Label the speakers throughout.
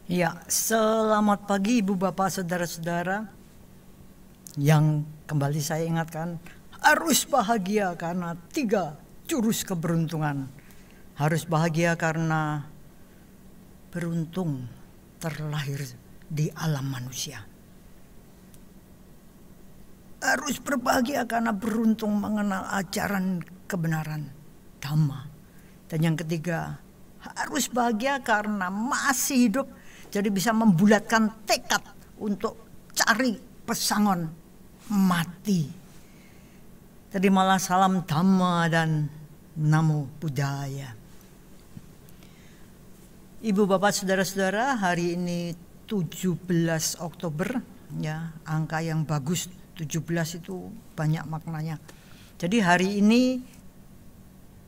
Speaker 1: Ya, selamat pagi Ibu Bapak Saudara-saudara. Yang kembali saya ingatkan, harus bahagia karena 3 jurus keberuntungan. Harus bahagia karena beruntung terlahir di alam manusia. Harus berbahagia karena beruntung mengenal ajaran kebenaran Dhamma. Dan yang ketiga, harus bahagia karena masih hidup, jadi bisa membulatkan tekad untuk cari pesangon mati. Terimalah salam Dhamma dan Namo Buddhaya. Ibu bapak saudara-saudara, hari ini 17 Oktober, ya, angka yang bagus. 17 itu banyak maknanya. Jadi hari ini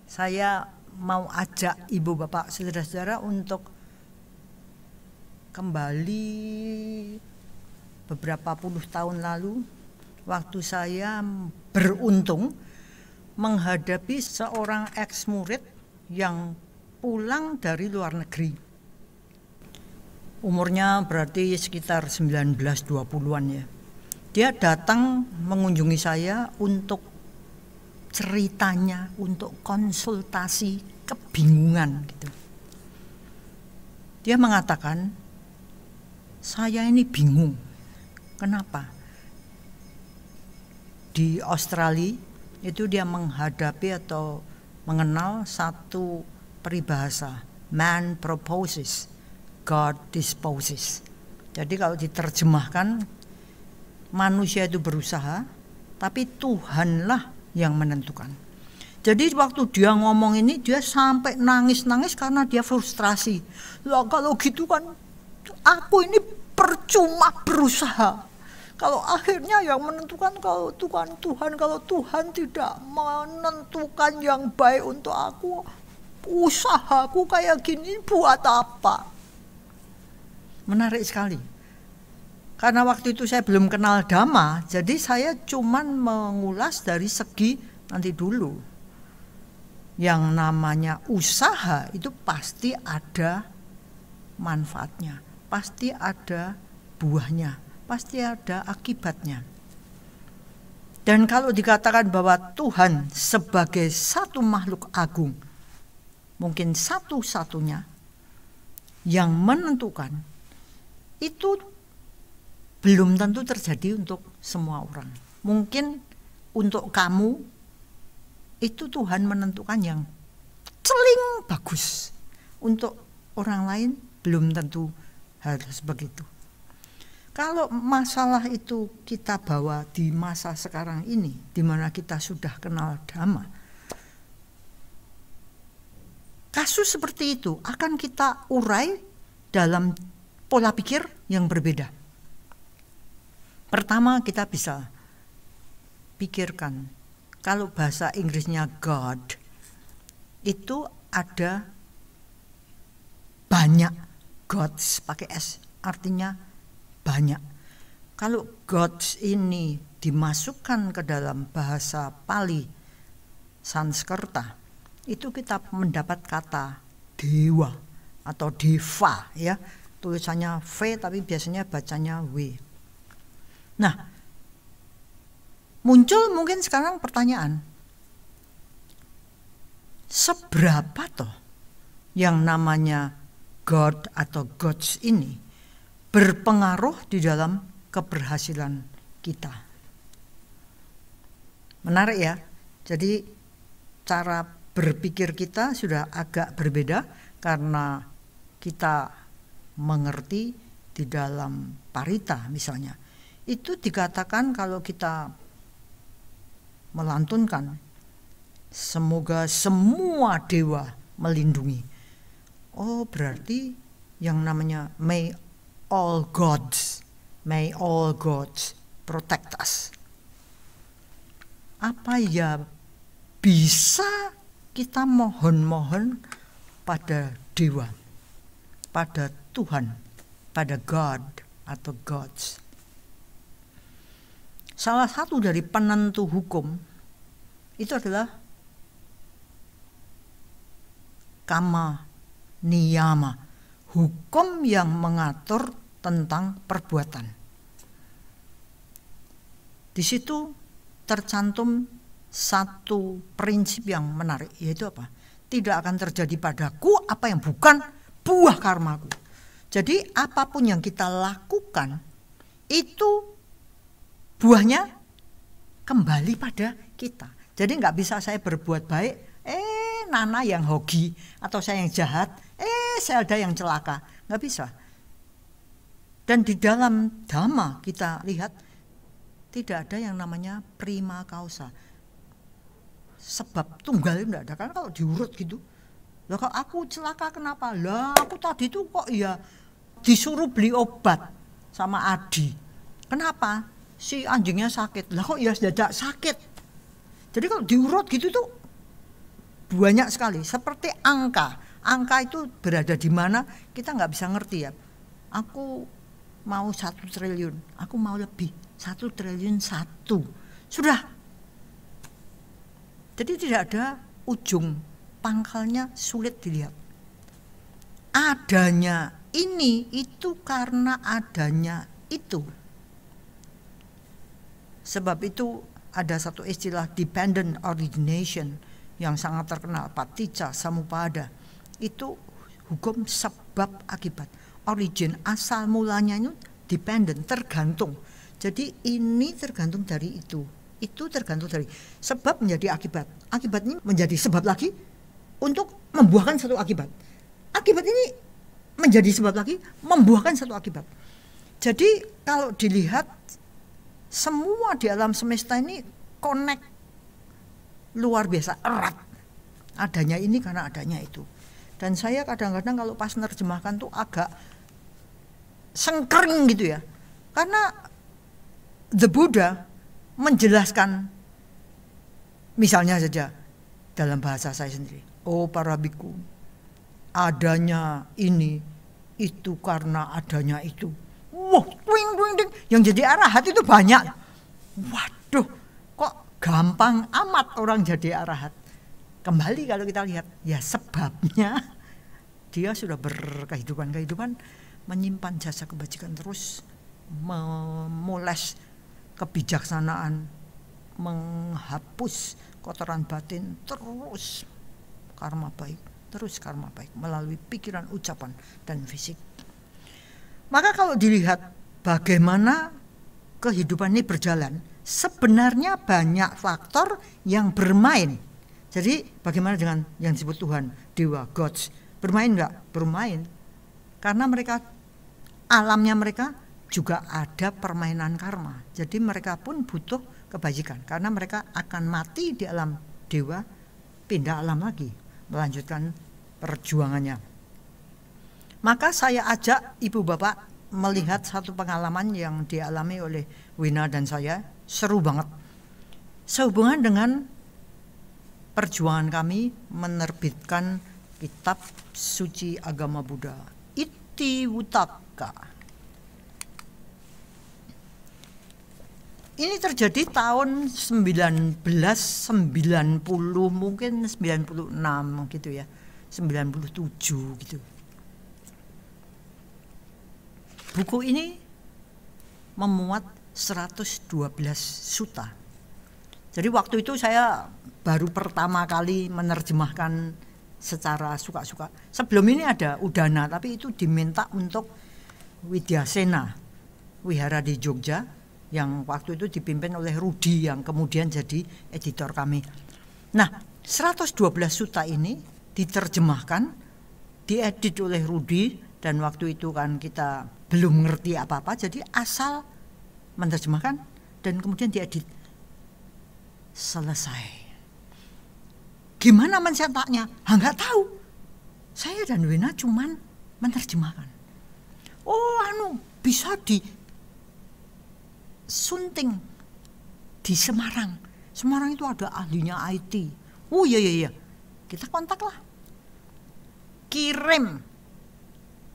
Speaker 1: saya mau ajak ibu bapak saudara-saudara untuk kembali beberapa puluh tahun lalu, waktu saya beruntung menghadapi seorang ex-murid yang pulang dari luar negeri. Umurnya berarti sekitar 19-20-an ya. Dia datang mengunjungi saya untuk ceritanya, untuk konsultasi kebingungan gitu. Dia mengatakan, saya ini bingung. Kenapa? Di Australia itu dia menghadapi atau mengenal satu peribahasa, man proposes, God disposes. Jadi kalau diterjemahkan, manusia itu berusaha, tapi Tuhanlah yang menentukan. Jadi waktu dia ngomong ini, dia sampai nangis-nangis karena dia frustrasi. Loh, kalau gitu kan aku ini percuma berusaha. Kalau akhirnya yang menentukan kalau Tuhan, kalau Tuhan tidak menentukan yang baik untuk aku, usahaku kayak gini buat apa? Menarik sekali. Karena waktu itu saya belum kenal Dhamma, jadi saya cuman mengulas dari segi nanti dulu. Yang namanya usaha itu pasti ada manfaatnya, pasti ada buahnya, pasti ada akibatnya. Dan kalau dikatakan bahwa Tuhan sebagai satu makhluk agung, mungkin satu-satunya yang menentukan, itu belum tentu terjadi untuk semua orang. Mungkin untuk kamu itu Tuhan menentukan yang celing bagus. Untuk orang lain belum tentu harus begitu. Kalau masalah itu kita bawa di masa sekarang ini, di mana kita sudah kenal Dhamma, kasus seperti itu akan kita urai dalam pola pikir yang berbeda. Pertama, kita bisa pikirkan, kalau bahasa Inggrisnya God, itu ada banyak gods, pakai S, artinya banyak. Kalau gods ini dimasukkan ke dalam bahasa Pali Sanskerta, itu kita mendapat kata dewa atau deva, ya, tulisannya V tapi biasanya bacanya W. Nah, muncul mungkin sekarang pertanyaan, seberapa toh yang namanya God atau gods ini berpengaruh di dalam keberhasilan kita? Menarik ya, jadi cara berpikir kita sudah agak berbeda karena kita mengerti di dalam parita misalnya. Itu dikatakan kalau kita melantunkan, semoga semua dewa melindungi. Oh, berarti yang namanya may all gods protect us. Apa ya bisa kita mohon-mohon pada dewa, pada Tuhan, pada God atau gods? Salah satu dari penentu hukum itu adalah kama niyama, hukum yang mengatur tentang perbuatan. Di situ tercantum satu prinsip yang menarik, yaitu apa? Tidak akan terjadi padaku apa yang bukan buah karmaku. Jadi apapun yang kita lakukan itu buahnya kembali pada kita. Jadi nggak bisa saya berbuat baik, Nana yang hoki, atau saya yang jahat, Selda yang celaka. Nggak bisa. Dan di dalam Dhamma kita lihat tidak ada yang namanya prima causa. Sebab tunggal itu tidak ada. Karena kalau diurut gitu, lah kalau aku celaka kenapa? Lah aku tadi tuh kok ya disuruh beli obat sama Adi. Kenapa? Si anjingnya sakit. Lah kok ya dadak sakit. Jadi kalau diurut gitu tuh banyak sekali. Seperti angka. Angka itu berada di mana kita nggak bisa ngerti ya. Aku mau 1 triliun, aku mau lebih 1 triliun 1. Sudah. Jadi tidak ada ujung, pangkalnya sulit dilihat. Adanya ini itu karena adanya itu. Sebab itu ada satu istilah dependent origination yang sangat terkenal, paticca samuppada. Itu hukum sebab akibat. Origin, asal mulanya itu dependent, tergantung. Jadi ini tergantung dari itu tergantung dari sebab menjadi akibat. Akibat ini menjadi sebab lagi untuk membuahkan satu akibat. Akibat ini menjadi sebab lagi membuahkan satu akibat. Jadi kalau dilihat semua di alam semesta ini connect luar biasa erat. Adanya ini karena adanya itu. Dan saya kadang-kadang kalau pas nerjemahkan tuh agak sengkering gitu ya. Karena the Buddha menjelaskan misalnya saja dalam bahasa saya sendiri. Oh para biku, adanya ini itu karena adanya itu. Wah, twing, twing, twing. Yang jadi arahat itu banyak. Waduh, kok gampang amat orang jadi arahat. Kembali kalau kita lihat, ya sebabnya dia sudah berkehidupan menyimpan jasa kebajikan terus, memoles kebijaksanaan, menghapus kotoran batin, terus karma baik melalui pikiran, ucapan, dan fisik. Maka kalau dilihat bagaimana kehidupan ini berjalan, sebenarnya banyak faktor yang bermain. Jadi bagaimana dengan yang disebut Tuhan, dewa, gods, bermain enggak? Bermain. Karena mereka, alamnya mereka juga ada permainan karma. Jadi mereka pun butuh kebajikan. Karena mereka akan mati di alam dewa, pindah alam lagi, melanjutkan perjuangannya. Maka saya ajak ibu bapak melihat satu pengalaman yang dialami oleh Wina dan saya. Seru banget. Sehubungan dengan perjuangan kami menerbitkan kitab suci agama Buddha, Itiwutaka. Ini terjadi tahun 1990, mungkin 96 gitu ya, 97 gitu. Buku ini memuat 112 sutta. Jadi waktu itu saya baru pertama kali menerjemahkan secara suka-suka. Sebelum ini ada Udana, tapi itu diminta untuk Widyasena, wihara di Jogja, yang waktu itu dipimpin oleh Rudi yang kemudian jadi editor kami. Nah, 112 sutta ini diterjemahkan, diedit oleh Rudi, dan waktu itu kan kita belum ngerti apa-apa, jadi asal menerjemahkan dan kemudian diedit. Selesai. Gimana mencetaknya? Nggak tahu. Saya dan Wina cuman menerjemahkan. Oh, bisa disunting di Semarang. Semarang itu ada ahlinya IT. Oh iya. Kita kontaklah. Kirim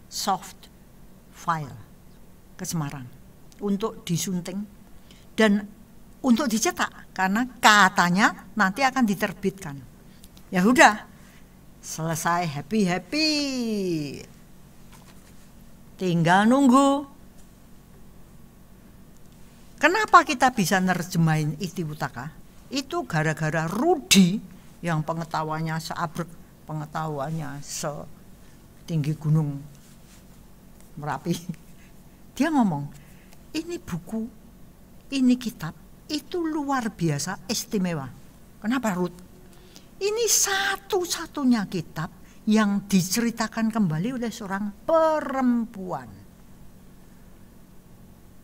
Speaker 1: soft file ke Semarang untuk disunting dan untuk dicetak karena katanya nanti akan diterbitkan. Ya udah, selesai, happy. tinggal nunggu. Kenapa kita bisa nerjemahin Istiwutaka? Itu gara-gara Rudi yang pengetahuannya seabrek, pengetahuannya setinggi gunung Merapi. Dia ngomong, ini buku, ini kitab, itu luar biasa istimewa. Kenapa, Ruth? Ini satu-satunya kitab yang diceritakan kembali oleh seorang perempuan.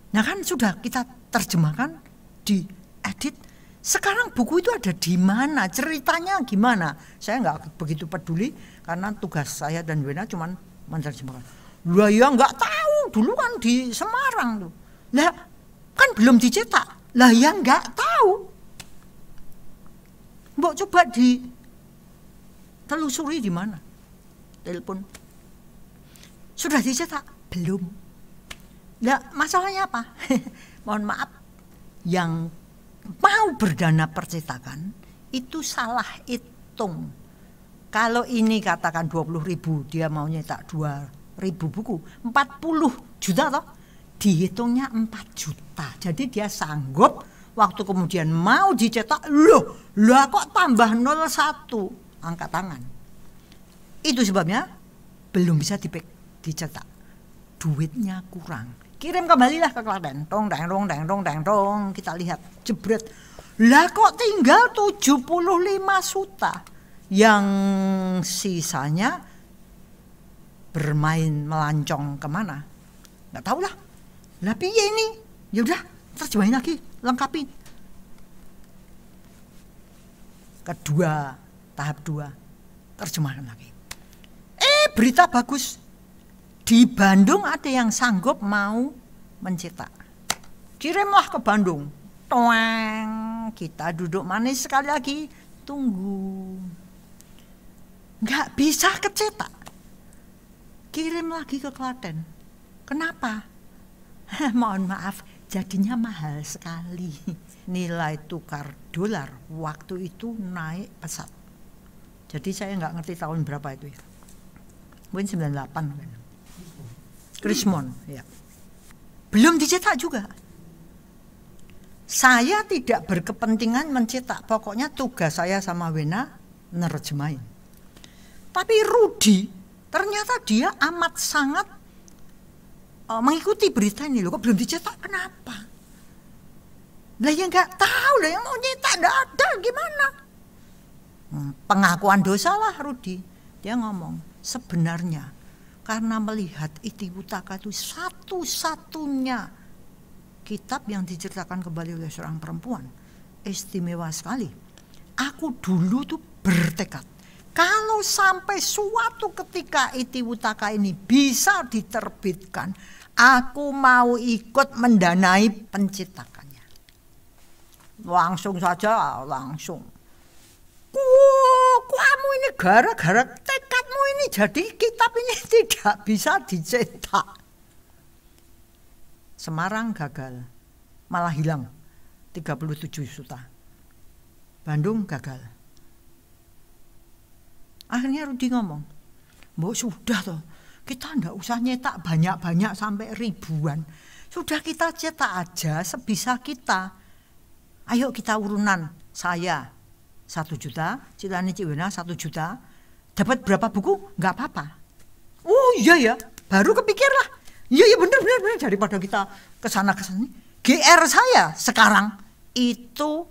Speaker 1: Nah kan sudah kita terjemahkan, diedit. Sekarang buku itu ada di mana? Ceritanya gimana? Saya nggak begitu peduli karena tugas saya dan Wena cuma menerjemahkan. Lah ya nggak tahu, dulu kan di Semarang tuh. Lah kan belum dicetak. Lah ya nggak tahu. Mbok coba ditelusuri di mana? Telepon. Sudah dicetak? Belum. Nah, masalahnya apa? Mohon maaf, yang mau berdana percetakan itu salah hitung. Kalau ini katakan 20.000, dia mau nyetak 2.000 buku, 40 juta toh? Dihitungnya 4 juta. Jadi dia sanggup waktu kemudian mau dicetak, loh kok tambah 01, angkat tangan. Itu sebabnya belum bisa dicetak. Duitnya kurang. Kirim kembalilah ke Klaten. Dong, kita lihat jebret. Lah kok tinggal 75 juta. Yang sisanya bermain melancong kemana? Nggak tahu lah. Lah piye ini? Ya udah, terjemahin lagi, lengkapi. Kedua, tahap 2, terjemahan lagi. Berita bagus. Di Bandung ada yang sanggup mau mencetak. Kirimlah ke Bandung. Toeng, kita duduk manis sekali lagi, tunggu. Nggak bisa kecetak. Kirim lagi ke Klaten. Kenapa? Mohon maaf, jadinya mahal sekali. Nilai tukar dolar waktu itu naik pesat. Jadi saya nggak ngerti tahun berapa itu ya. Mungkin 98 kan. Krismon, ya. Belum dicetak juga. Saya tidak berkepentingan mencetak. Pokoknya tugas saya sama Wena nerjemahin. Tapi Rudi, ternyata dia amat sangat mengikuti berita ini loh. Kok belum dicetak? Kenapa? Lah yang nggak tahu lah, yang mau nyetak nggak ada, gimana? Pengakuan dosa lah Rudi. Dia ngomong, sebenarnya karena melihat Istiwutaka itu satu-satunya kitab yang diceritakan kembali oleh seorang perempuan. Istimewa sekali. Aku dulu tuh bertekad, kalau sampai suatu ketika Istiwutaka ini bisa diterbitkan, aku mau ikut mendanai pencetakannya. Langsung saja, langsung. Kamu ini gara-gara tekadmu ini jadi kitab ini tidak bisa dicetak. Semarang gagal, malah hilang 37 juta. Bandung gagal. Akhirnya Rudi ngomong, Mbok sudah toh, kita ndak usah nyetak banyak-banyak sampai ribuan. Sudah kita cetak aja sebisa kita. Ayo kita urunan, saya 1 juta, Cilani Ciwena 1 juta, dapat berapa buku? Nggak apa-apa. Oh iya ya, baru kepikir lah. Iya bener daripada kita kesana. GR saya sekarang itu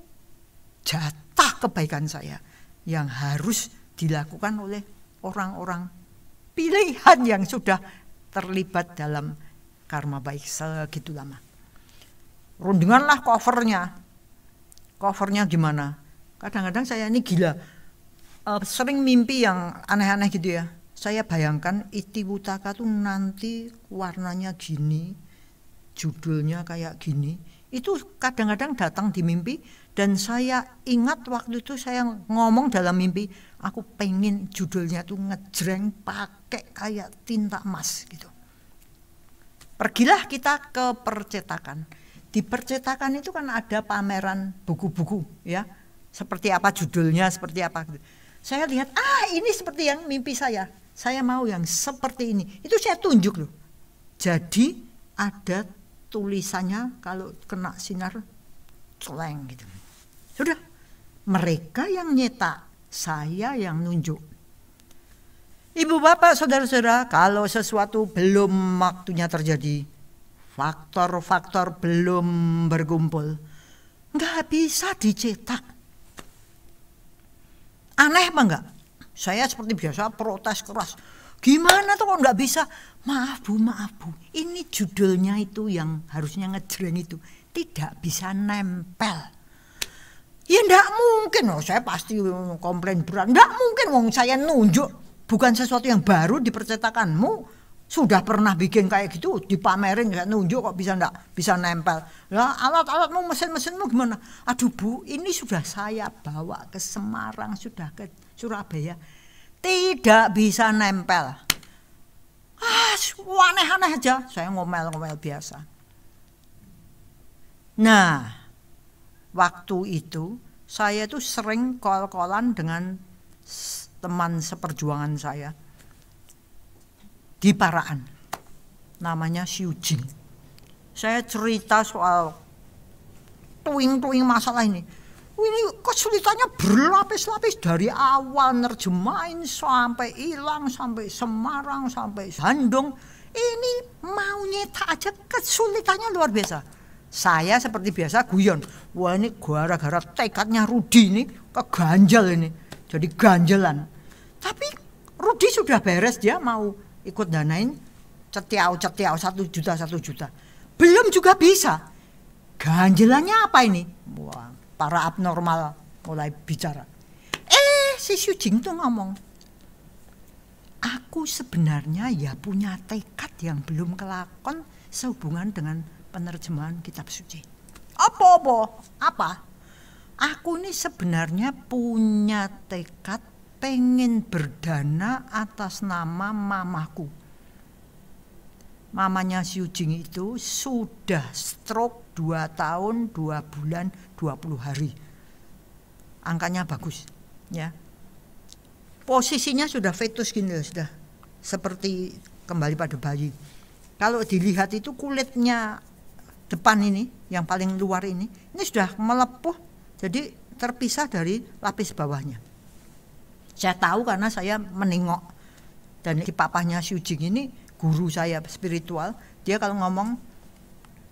Speaker 1: jatah kebaikan saya yang harus dilakukan oleh orang-orang pilihan yang sudah terlibat dalam karma baik segitu lama. Rundinganlah covernya gimana? Kadang-kadang saya ini gila, sering mimpi yang aneh-aneh gitu ya. Saya bayangkan Istiwutaka tuh nanti warnanya gini, judulnya kayak gini. Itu kadang-kadang datang di mimpi dan saya ingat waktu itu saya ngomong dalam mimpi, aku pengen judulnya tuh ngejreng pakai kayak tinta emas gitu. Pergilah kita ke percetakan. Di percetakan itu kan ada pameran buku-buku ya. Seperti apa judulnya, seperti apa gitu. Saya lihat, ini seperti yang mimpi saya. Saya mau yang seperti ini. Itu saya tunjuk loh. Jadi ada tulisannya kalau kena sinar celeng gitu. Sudah, mereka yang nyetak, saya yang nunjuk. Ibu bapak saudara-saudara, kalau sesuatu belum waktunya terjadi, faktor-faktor belum berkumpul, nggak bisa dicetak. Aneh apa enggak? Saya seperti biasa protes keras. Gimana tuh kok nggak bisa? Maaf bu, ini judulnya itu yang harusnya ngejreng itu tidak bisa nempel. Ya nggak mungkin loh, saya pasti komplain berat. Nggak mungkin wong saya nunjuk, bukan sesuatu yang baru di percetakanmu. Sudah pernah bikin kayak gitu, dipamerin, saya nunjuk kok nggak bisa nempel. Ya alat-alatmu, mesin-mesinmu gimana? Aduh bu, ini sudah saya bawa ke Semarang, sudah ke Surabaya, tidak bisa nempel. Aneh-aneh aja, saya ngomel-ngomel biasa. Nah, waktu itu saya tuh sering call-callan dengan teman seperjuangan saya di Paraan, namanya Siu Jing. Saya cerita soal tuing-tuing masalah ini. Ini kesulitannya berlapis-lapis dari awal nerjemahin sampai hilang, sampai Semarang, sampai Bandung. Ini mau nyetak aja kesulitannya luar biasa. Saya seperti biasa guyon. Wah ini gara-gara tekadnya Rudi ini keganjal ini. Jadi ganjelan. Tapi Rudi sudah beres, dia mau ikut danain cetiau 1 juta. Belum juga bisa. Ganjelannya apa ini? Wah, para abnormal mulai bicara. Si Siu Jing tuh ngomong, aku sebenarnya ya punya tekad yang belum kelakon sehubungan dengan penerjemahan kitab suci. Apa? Aku ini sebenarnya punya tekad pengen berdana atas nama mamaku. Mamanya Siu Jing itu sudah stroke 2 tahun, 2 bulan, 20 hari. Angkanya bagus, ya. Posisinya sudah fetus gini loh, sudah seperti kembali pada bayi. Kalau dilihat itu kulitnya depan ini, yang paling luar ini sudah melepuh, jadi terpisah dari lapis bawahnya. Saya tahu karena saya menengok, dan di papahnya Siu Jing ini guru saya spiritual, dia kalau ngomong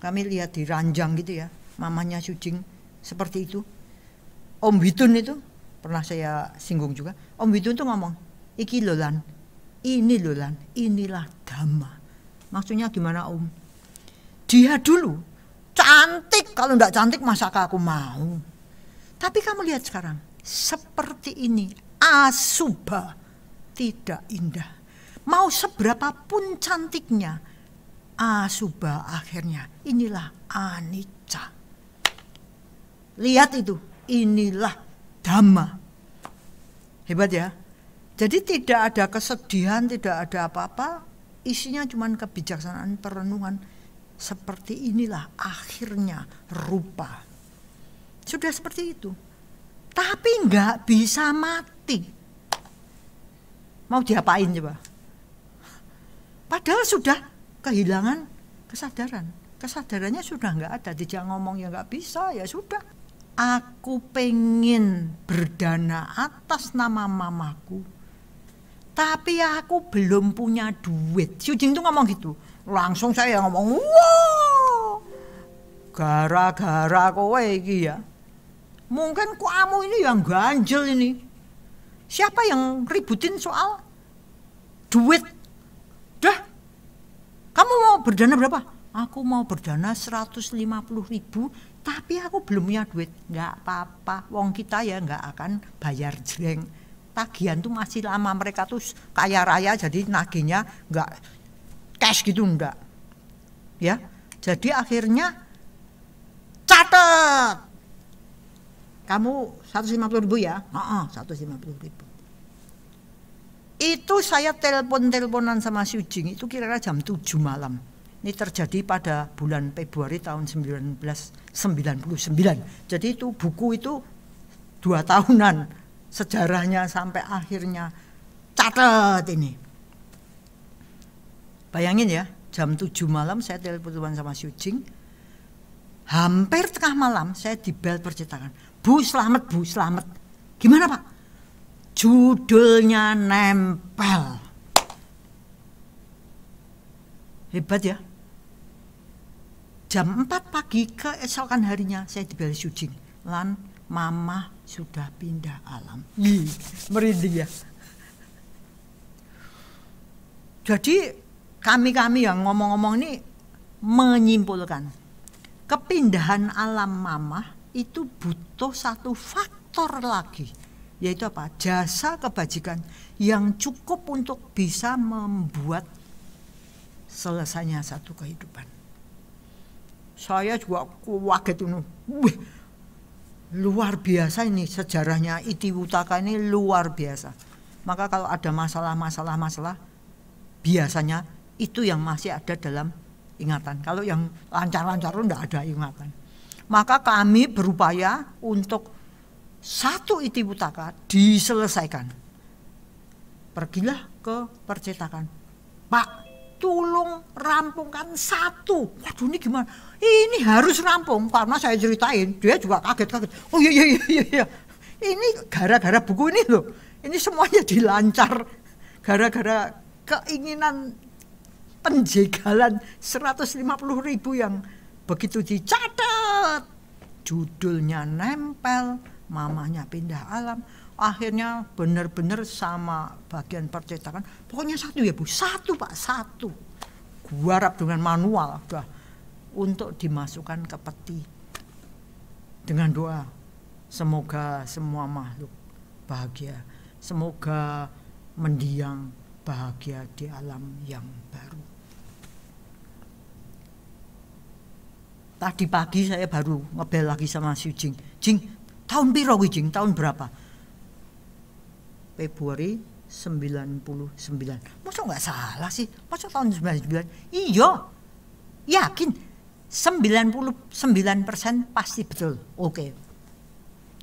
Speaker 1: kami lihat di ranjang gitu ya, mamanya Siu Jing seperti itu. Om Witun itu pernah saya singgung juga. Om Witun itu ngomong, iki lolan, ini lolan, inilah Dhamma. Maksudnya gimana Om? Dia dulu cantik, kalau enggak cantik masakah aku mau. Tapi kamu lihat sekarang, seperti ini, asubha, tidak indah. Mau seberapa pun cantiknya, asubha akhirnya, inilah anicca. Lihat itu, inilah Dhamma. Hebat ya. Jadi tidak ada kesedihan, tidak ada apa-apa, isinya cuma kebijaksanaan perenungan. Seperti inilah akhirnya rupa. Sudah seperti itu. Tapi nggak bisa mati. Mau diapain coba? Padahal sudah kehilangan kesadaran. Kesadarannya sudah nggak ada. Dia ngomong ya nggak bisa, ya sudah. Aku pengen berdana atas nama mamaku. Tapi aku belum punya duit. Siu Jing tuh ngomong gitu. Langsung saya ngomong, wow, gara-gara kowe iki ya. Mungkin kamu ini yang ganjel ini. Siapa yang ributin soal duit? Dah, kamu mau berdana berapa? Aku mau berdana 150.000, tapi aku belum punya duit. Nggak apa-apa, wong kita ya nggak akan bayar jreng. Tagihan tuh masih lama, mereka tuh kaya raya jadi nagihnya nggak cash gitu, enggak. Ya, jadi akhirnya catat. Kamu 150.000 ya? 150.000. Itu saya teleponan sama Siu Jing itu kira-kira jam 7 malam. Ini terjadi pada bulan Februari tahun 1999. Jadi itu buku itu 2 tahunan sejarahnya sampai akhirnya catat ini. Bayangin ya, jam 7 malam saya teleponan sama Syujing. Hampir tengah malam saya di bel percetakan. Bu selamat, Bu selamat. Gimana Pak? Judulnya nempel. Hebat ya. Jam 4 pagi keesokan harinya saya di bel Syujing. Lan Mama sudah pindah alam. Merinding ya. Jadi kami-kami yang ngomong-ngomong ini menyimpulkan kepindahan alam Mama itu butuh satu faktor lagi, yaitu apa? Jasa kebajikan yang cukup untuk bisa membuat selesainya satu kehidupan. Saya juga kaget ini. Luar biasa ini sejarahnya Itiwutaka ini luar biasa. Maka kalau ada masalah biasanya itu yang masih ada dalam ingatan. Kalau yang lancar-lancar itu tidak ada ingatan. Maka kami berupaya untuk satu Itiwutaka diselesaikan. Pergilah ke percetakan. Pak, tolong rampungkan satu. Waduh ini gimana? Ini harus rampung karena saya ceritain. Dia juga kaget-kaget. Oh iya. Ini gara-gara buku ini loh. Ini semuanya dilancar. Gara-gara keinginan penjegalan 150.000 yang begitu dicatat. Judulnya nempel, mamanya pindah alam. Akhirnya benar-benar sama bagian percetakan. Pokoknya satu ya Bu, satu Pak, satu. Guarap dengan manual udah untuk dimasukkan ke peti. Dengan doa, semoga semua makhluk bahagia. Semoga mendiang bahagia di alam yang baru. Tadi pagi saya baru ngebel lagi sama Syujing. Jing, tahun piro kuwi Jing? Tahun berapa? Februari 99. Masa nggak salah sih? Masa tahun 99? Iya. Yakin 99% pasti betul. Oke.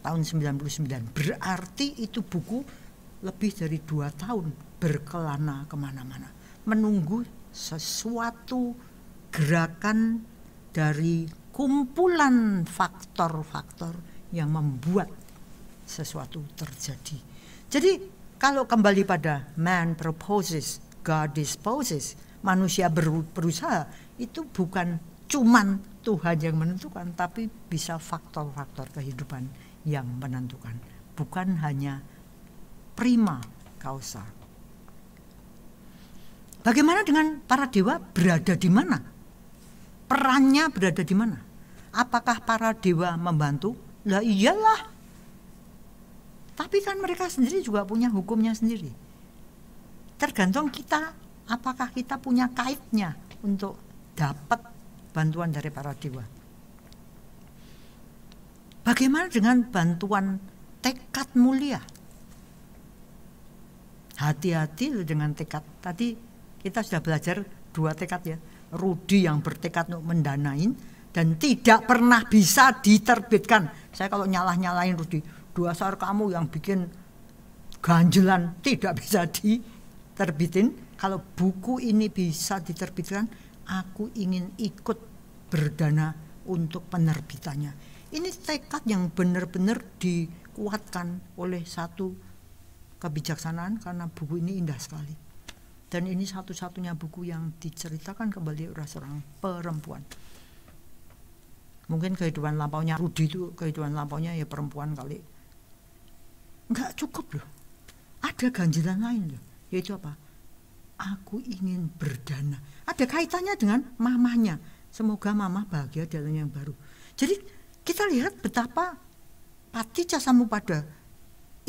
Speaker 1: Tahun 99. Berarti itu buku lebih dari 2 tahun berkelana kemana-mana. Menunggu sesuatu gerakan dari kumpulan faktor-faktor yang membuat sesuatu terjadi. Jadi kalau kembali pada man proposes, God disposes, manusia berusaha, itu bukan cuman Tuhan yang menentukan, tapi bisa faktor-faktor kehidupan yang menentukan. Bukan hanya prima causa. Bagaimana dengan para dewa berada di mana? Perannya berada di mana? Apakah para dewa membantu? Lah iyalah. Tapi kan mereka sendiri juga punya hukumnya sendiri. Tergantung kita, apakah kita punya kaitnya untuk dapat bantuan dari para dewa. Bagaimana dengan bantuan tekad mulia? Hati-hati dengan tekad. Tadi kita sudah belajar 2 tekad ya. Rudi yang bertekad untuk mendanain dan tidak pernah bisa diterbitkan. Saya kalau nyalahin Rudi, dasar kamu yang bikin ganjelan, tidak bisa diterbitin. Kalau buku ini bisa diterbitkan, aku ingin ikut berdana untuk penerbitannya. Ini tekad yang benar-benar dikuatkan oleh satu kebijaksanaan karena buku ini indah sekali. Dan ini satu-satunya buku yang diceritakan kembali oleh seorang perempuan. Mungkin kehidupan lampaunya Rudi itu, kehidupan lampaunya ya perempuan kali. Enggak cukup loh. Ada ganjalan lain loh. Yaitu apa? Aku ingin berdana. Ada kaitannya dengan mamanya. Semoga mama bahagia dalam yang baru. Jadi kita lihat betapa Paticca Samuppada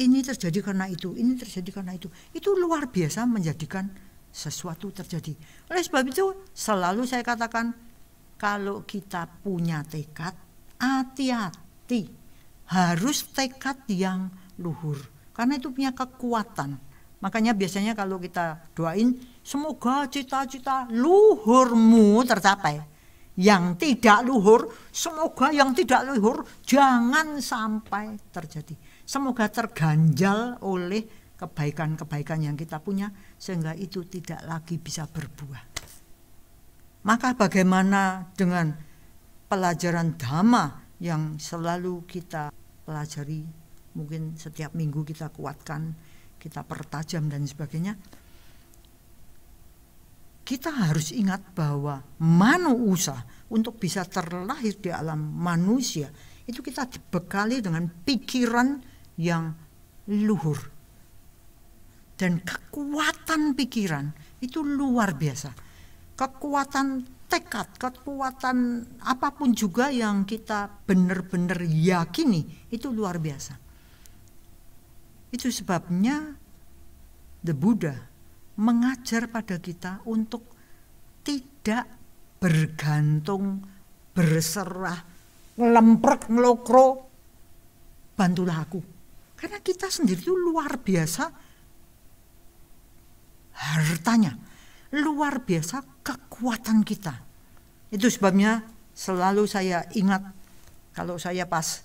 Speaker 1: ini terjadi karena itu, ini terjadi karena itu. Itu luar biasa menjadikan sesuatu terjadi. Oleh sebab itu selalu saya katakan, kalau kita punya tekad, hati-hati, harus tekad yang luhur karena itu punya kekuatan. Makanya biasanya kalau kita doain, semoga cita-cita luhurmu tercapai. Yang tidak luhur, semoga yang tidak luhur jangan sampai terjadi. Semoga terganjal oleh kebaikan-kebaikan yang kita punya, sehingga itu tidak lagi bisa berbuah. Maka bagaimana dengan pelajaran Dhamma yang selalu kita pelajari, mungkin setiap minggu kita kuatkan, kita pertajam dan sebagainya. Kita harus ingat bahwa manusia untuk bisa terlahir di alam manusia itu kita dibekali dengan pikiran yang luhur. Dan kekuatan pikiran itu luar biasa. Kekuatan tekad, kekuatan apapun juga yang kita benar-benar yakini itu luar biasa. Itu sebabnya the Buddha mengajar pada kita untuk tidak bergantung, berserah, ngelemprek, ngelokro, bantulah aku. Karena kita sendiri itu luar biasa hartanya, luar biasa kekuatan kita. Itu sebabnya selalu saya ingat kalau saya pas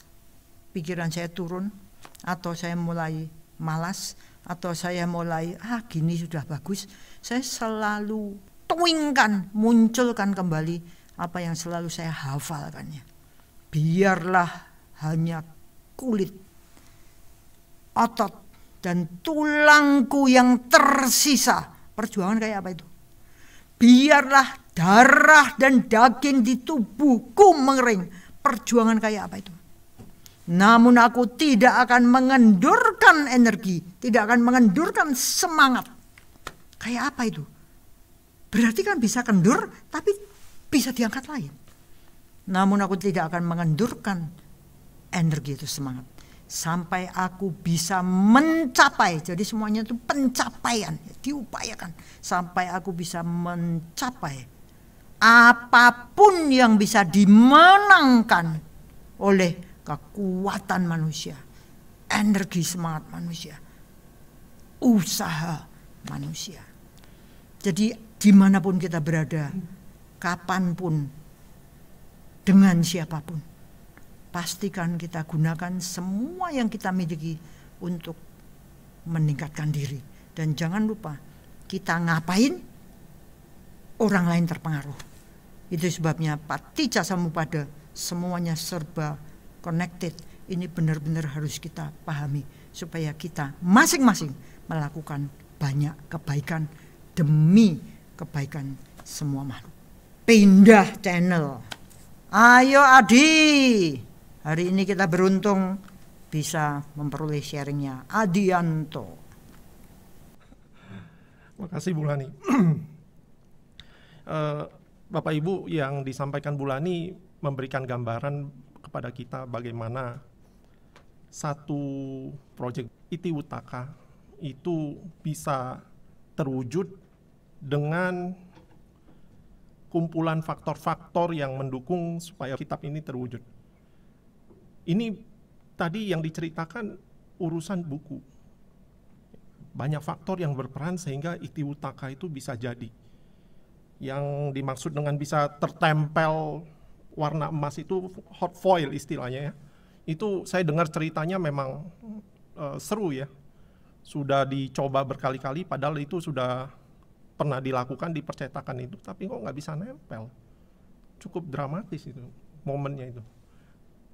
Speaker 1: pikiran saya turun, atau saya mulai malas, atau saya mulai gini sudah bagus, saya selalu tuingkan, munculkan kembali apa yang selalu saya hafalkannya. Biarlah hanya kulit, otot, dan tulangku yang tersisa. Perjuangan kayak apa itu? Biarlah darah dan daging di tubuhku mengering. Perjuangan kayak apa itu? Namun aku tidak akan mengendurkan energi, tidak akan mengendurkan semangat. Kayak apa itu? Berarti kan bisa kendur, tapi bisa diangkat lain. Namun aku tidak akan mengendurkan energi itu, semangat. Sampai aku bisa mencapai, jadi semuanya itu pencapaian, diupayakan. Sampai aku bisa mencapai apapun yang bisa dimenangkan oleh kekuatan manusia, energi semangat manusia, usaha manusia. Jadi dimanapun kita berada, kapanpun, dengan siapapun, pastikan kita gunakan semua yang kita miliki untuk meningkatkan diri. Dan jangan lupa, kita ngapain, orang lain terpengaruh. Itu sebabnya Paticca Samuppada semuanya serba connected. Ini benar-benar harus kita pahami supaya kita masing-masing melakukan banyak kebaikan demi kebaikan semua makhluk. Pindah channel. Ayo Adi. Hari ini kita beruntung bisa memperoleh sharingnya Adianto.
Speaker 2: Makasih Bu Lani. Bapak Ibu, yang disampaikan Bu Lani memberikan gambaran kepada kita bagaimana satu proyek Itiwutaka itu bisa terwujud dengan kumpulan faktor-faktor yang mendukung supaya kitab ini terwujud. Ini tadi yang diceritakan urusan buku. Banyak faktor yang berperan sehingga Itiwutaka itu bisa jadi. Yang dimaksud dengan bisa tertempel warna emas itu hot foil istilahnya ya. Itu saya dengar ceritanya memang seru ya. Sudah dicoba berkali-kali padahal itu sudah pernah dilakukan di percetakan itu, tapi kok nggak bisa nempel. Cukup dramatis itu momennya itu.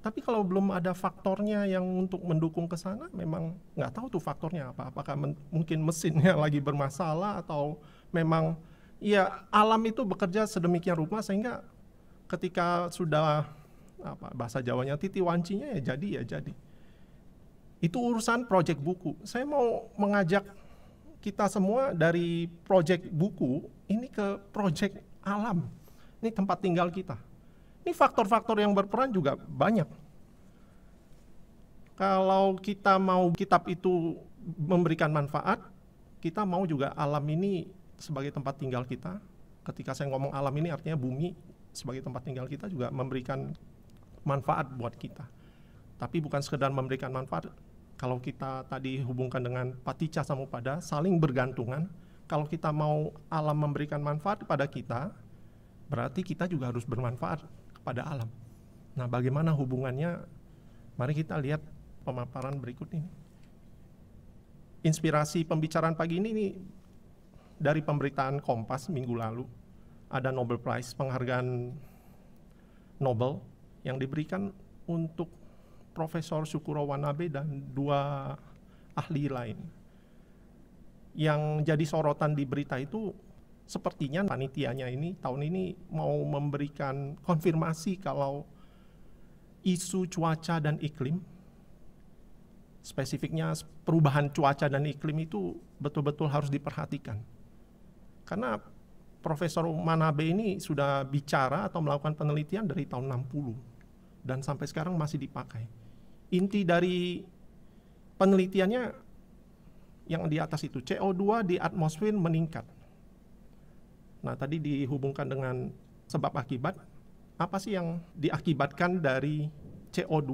Speaker 2: Tapi kalau belum ada faktornya yang untuk mendukung ke sana, memang nggak tahu tuh faktornya apa. Apakah mungkin mesinnya lagi bermasalah atau memang ya alam itu bekerja sedemikian rupa sehingga ketika sudah bahasa Jawanya titi wancinya ya jadi. Itu urusan proyek buku. Saya mau mengajak kita semua dari proyek buku ini ke proyek alam. Ini tempat tinggal kita. Ini faktor-faktor yang berperan juga banyak. Kalau kita mau kitab itu memberikan manfaat, kita mau juga alam ini sebagai tempat tinggal kita. Ketika saya ngomong alam ini artinya bumi sebagai tempat tinggal kita juga memberikan manfaat buat kita. Tapi bukan sekedar memberikan manfaat. Kalau kita tadi hubungkan dengan Paticca Samuppada, saling bergantungan. Kalau kita mau alam memberikan manfaat kepada kita, berarti kita juga harus bermanfaat kepada alam. Nah, bagaimana hubungannya? Mari kita lihat pemaparan berikut ini. Inspirasi pembicaraan pagi ini dari pemberitaan Kompas minggu lalu. ada Nobel Prize, penghargaan Nobel yang diberikan untuk Profesor Shukuro Wanabe dan 2 ahli lain. Yang jadi sorotan di berita itu sepertinya panitianya ini tahun ini mau memberikan konfirmasi kalau isu cuaca dan iklim, spesifiknya perubahan cuaca dan iklim itu betul-betul harus diperhatikan. Karena Profesor Manabe ini sudah bicara atau melakukan penelitian dari tahun 60 dan sampai sekarang masih dipakai. Inti dari penelitiannya yang di atas itu, CO2 di atmosfer meningkat. Nah, tadi dihubungkan dengan sebab akibat, apa sih yang diakibatkan dari CO2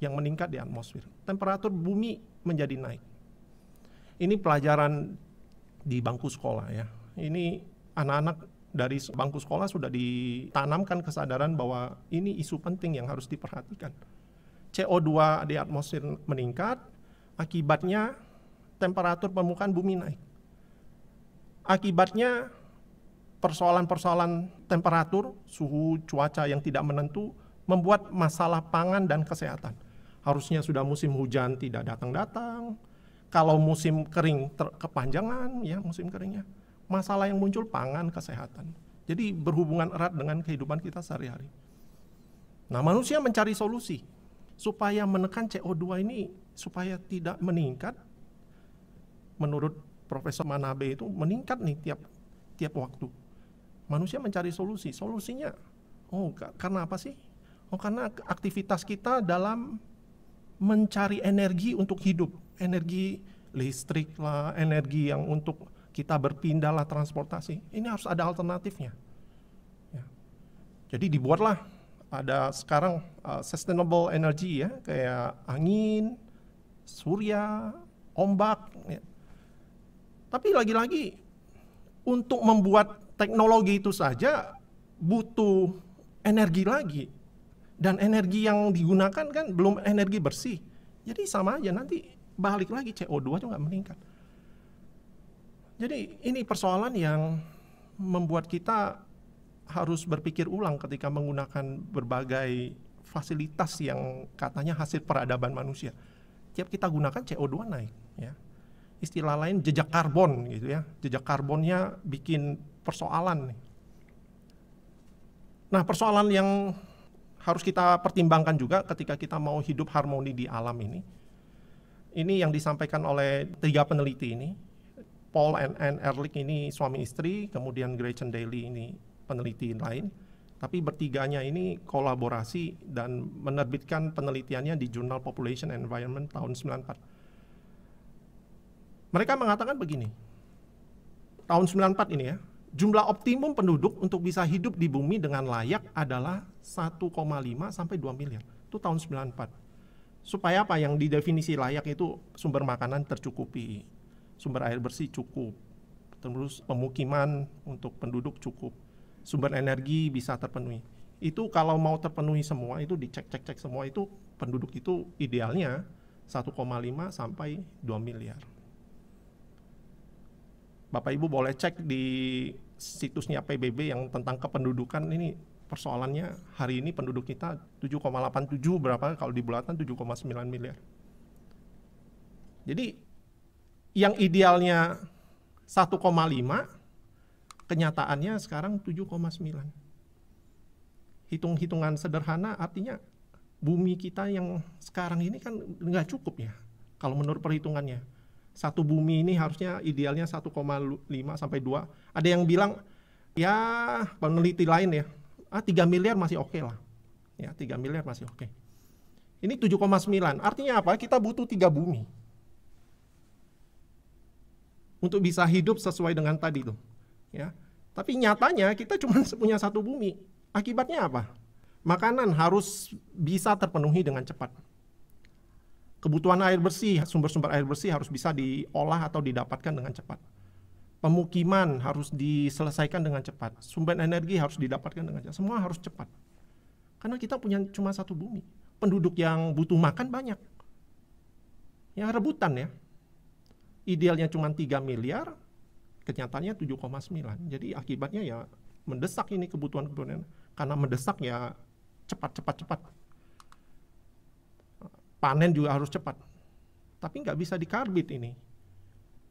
Speaker 2: yang meningkat di atmosfer? Temperatur bumi menjadi naik. Ini pelajaran di bangku sekolah ya. Ini anak-anak dari bangku sekolah sudah ditanamkan kesadaran bahwa ini isu penting yang harus diperhatikan. CO2 di atmosfer meningkat, akibatnya temperatur permukaan bumi naik. Akibatnya persoalan-persoalan temperatur, suhu, cuaca yang tidak menentu membuat masalah pangan dan kesehatan. Harusnya sudah musim hujan tidak datang-datang. Kalau musim kering kepanjangan ya musim keringnya. Masalah yang muncul pangan, kesehatan. Jadi berhubungan erat dengan kehidupan kita sehari-hari. Nah, manusia mencari solusi supaya menekan CO2 ini supaya tidak meningkat. Menurut Profesor Manabe itu meningkat nih tiap waktu. Manusia mencari solusi. Solusinya, karena apa sih? Karena aktivitas kita dalam mencari energi untuk hidup. Energi listrik lah, energi yang untuk kita berpindah lah, transportasi. Ini harus ada alternatifnya. Ya. Jadi dibuatlah ada sekarang sustainable energy ya, kayak angin, surya, ombak. Ya. Tapi lagi-lagi untuk membuat teknologi itu saja butuh energi lagi. Dan energi yang digunakan kan belum energi bersih. Jadi sama aja nanti balik lagi CO2 juga meningkat. Jadi ini persoalan yang membuat kita harus berpikir ulang ketika menggunakan berbagai fasilitas yang katanya hasil peradaban manusia. Tiap kita gunakan CO2 naik ya. Istilah lain jejak karbon gitu ya. Jejak karbonnya bikin persoalan nih. Nah, persoalan yang harus kita pertimbangkan juga ketika kita mau hidup harmoni di alam ini. Ini yang disampaikan oleh 3 peneliti ini. Paul and Anne Ehrlich ini suami istri, kemudian Gretchen Daly ini peneliti lain. Tapi bertiganya ini kolaborasi dan menerbitkan penelitiannya di Journal Population and Environment tahun 94. Mereka mengatakan begini, tahun 94 ini ya, jumlah optimum penduduk untuk bisa hidup di bumi dengan layak adalah 1,5 sampai 2 miliar. Itu tahun 94. Supaya apa? Yang didefinisi layak itu sumber makanan tercukupi, sumber air bersih cukup, terus pemukiman untuk penduduk cukup, sumber energi bisa terpenuhi. Itu kalau mau terpenuhi semua, itu dicek semua itu penduduk itu idealnya 1,5 sampai 2 miliar. Bapak Ibu boleh cek di situsnya PBB yang tentang kependudukan ini persoalannya hari ini penduduk kita 7,87 berapa kalau di bulatan 7,9 miliar. Jadi yang idealnya 1,5 kenyataannya sekarang 7,9. Hitung-hitungan sederhana artinya bumi kita yang sekarang ini kan nggak cukup ya kalau menurut perhitungannya. Satu bumi ini harusnya idealnya 1,5 sampai 2. Ada yang bilang, ya peneliti lain ya, 3 miliar masih oke lah. Ya 3 miliar masih oke. Ini 7,9, artinya apa? Kita butuh 3 bumi. Untuk bisa hidup sesuai dengan tadi tuh. Ya. Tapi nyatanya kita cuma punya 1 bumi. Akibatnya apa? Makanan harus bisa terpenuhi dengan cepat. Kebutuhan air bersih, sumber-sumber air bersih harus bisa diolah atau didapatkan dengan cepat. Pemukiman harus diselesaikan dengan cepat. Sumber energi harus didapatkan dengan cepat. Semua harus cepat. Karena kita punya cuma 1 bumi. Penduduk yang butuh makan banyak. Ya rebutan ya. Idealnya cuma 3 miliar, Kenyataannya 7,9. Jadi akibatnya ya mendesak ini kebutuhan. Karena mendesak ya cepat. Panen juga harus cepat. Tapi nggak bisa dikarbit ini.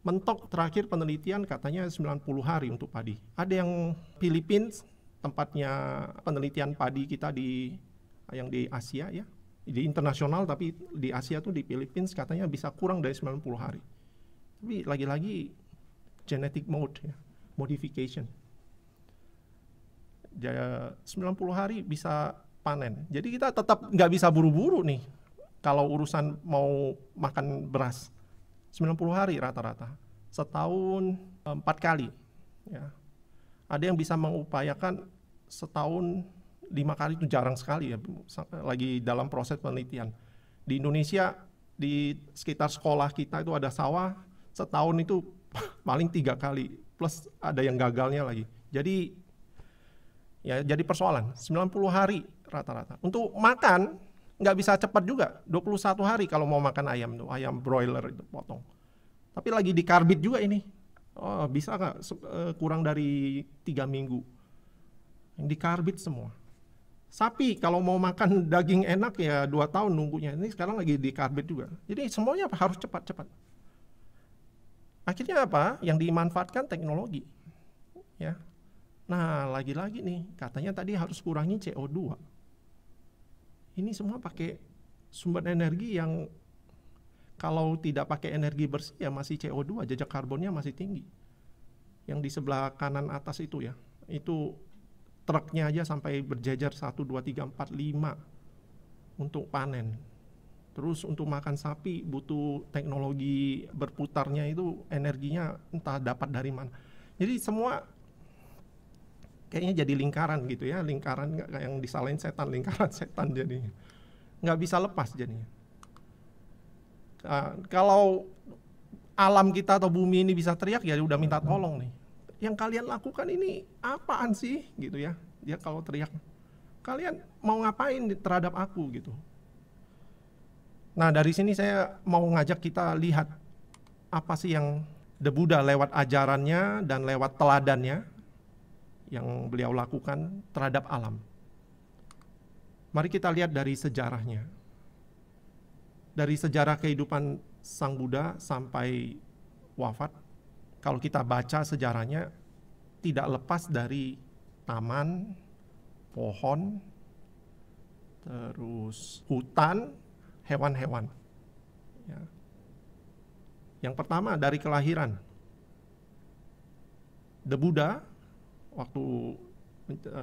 Speaker 2: Mentok terakhir penelitian katanya 90 hari untuk padi. Ada yang Philippines, tempatnya penelitian padi kita yang di Asia ya. Di internasional tapi di Asia tuh di Philippines katanya bisa kurang dari 90 hari. Tapi lagi-lagi genetic mode ya, modification. 90 hari bisa panen. Jadi kita tetap nggak bisa buru-buru nih kalau urusan mau makan beras. 90 hari rata-rata. Setahun 4 kali. Ya. Ada yang bisa mengupayakan setahun 5 kali, itu jarang sekali ya, lagi dalam proses penelitian. Di Indonesia, di sekitar sekolah kita itu ada sawah, setahun itu paling 3 kali, plus ada yang gagalnya lagi. Jadi, ya jadi persoalan, 90 hari rata-rata. Untuk makan, nggak bisa cepat juga, 21 hari kalau mau makan ayam, tuh, ayam broiler itu potong. Tapi lagi dikarbit juga ini, bisa nggak kurang dari 3 minggu, yang dikarbit semua. Sapi kalau mau makan daging enak ya 2 tahun nunggunya. Ini sekarang lagi dikarbit juga. Jadi semuanya harus cepat. Akhirnya apa? Yang dimanfaatkan teknologi. Ya. Nah, lagi-lagi nih, katanya tadi harus kurangi CO2. Ini semua pakai sumber energi yang kalau tidak pakai energi bersih ya masih CO2, jejak karbonnya masih tinggi. Yang di sebelah kanan atas itu ya, itu truknya aja sampai berjajar 1, 2, 3, 4, 5 untuk panen. Terus untuk makan sapi butuh teknologi berputarnya itu energinya entah dapat dari mana. Jadi semua kayaknya jadi lingkaran gitu ya, lingkaran yang disalahin setan, lingkaran setan jadinya. Nggak bisa lepas jadinya. Kalau alam kita atau bumi ini bisa teriak ya udah minta tolong nih. Yang kalian lakukan ini apaan sih gitu ya. Dia kalau teriak, kalian mau ngapain terhadap aku gitu. Nah, dari sini saya mau ngajak kita lihat apa sih yang The Buddha lewat ajarannya dan lewat teladannya yang beliau lakukan terhadap alam. Mari kita lihat dari sejarahnya. Dari sejarah kehidupan Sang Buddha sampai wafat, kalau kita baca sejarahnya, tidak lepas dari taman, pohon, terus hutan, hewan-hewan. Ya. Yang pertama dari kelahiran. The Buddha, waktu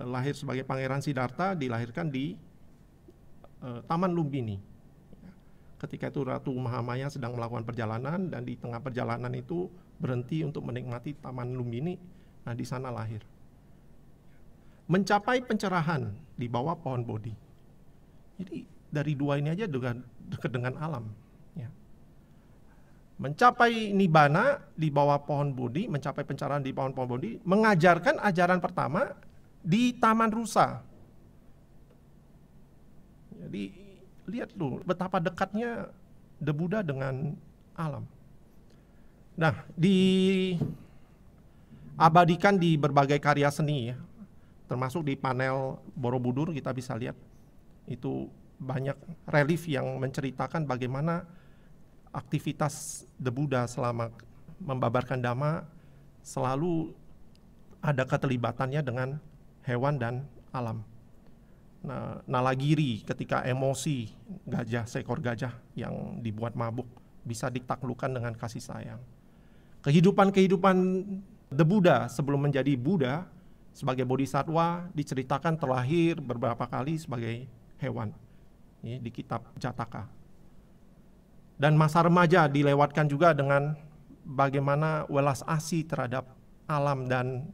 Speaker 2: lahir sebagai Pangeran Siddhartha, dilahirkan di Taman Lumbini. Ketika itu Ratu Mahamaya sedang melakukan perjalanan dan di tengah perjalanan itu berhenti untuk menikmati Taman Lumbini. Nah, di sana lahir. Mencapai pencerahan di bawah pohon Bodhi. Jadi dari dua ini aja dekat dengan alam. Ya. Mencapai Nibbana di bawah pohon Bodhi, mencapai pencerahan di bawah pohon Bodhi, mengajarkan ajaran pertama di Taman Rusa. Jadi lihat loh betapa dekatnya The Buddha dengan alam. Nah, diabadikan di berbagai karya seni ya, termasuk di panel Borobudur kita bisa lihat itu banyak relief yang menceritakan bagaimana aktivitas The Buddha selama membabarkan Dhamma selalu ada keterlibatannya dengan hewan dan alam. Nah, Nalagiri ketika emosi seekor gajah yang dibuat mabuk bisa ditaklukkan dengan kasih sayang. Kehidupan The Buddha sebelum menjadi Buddha sebagai bodhisattva diceritakan terlahir beberapa kali sebagai hewan di kitab Jataka. Dan masa remaja dilewatkan juga dengan bagaimana welas asih terhadap alam dan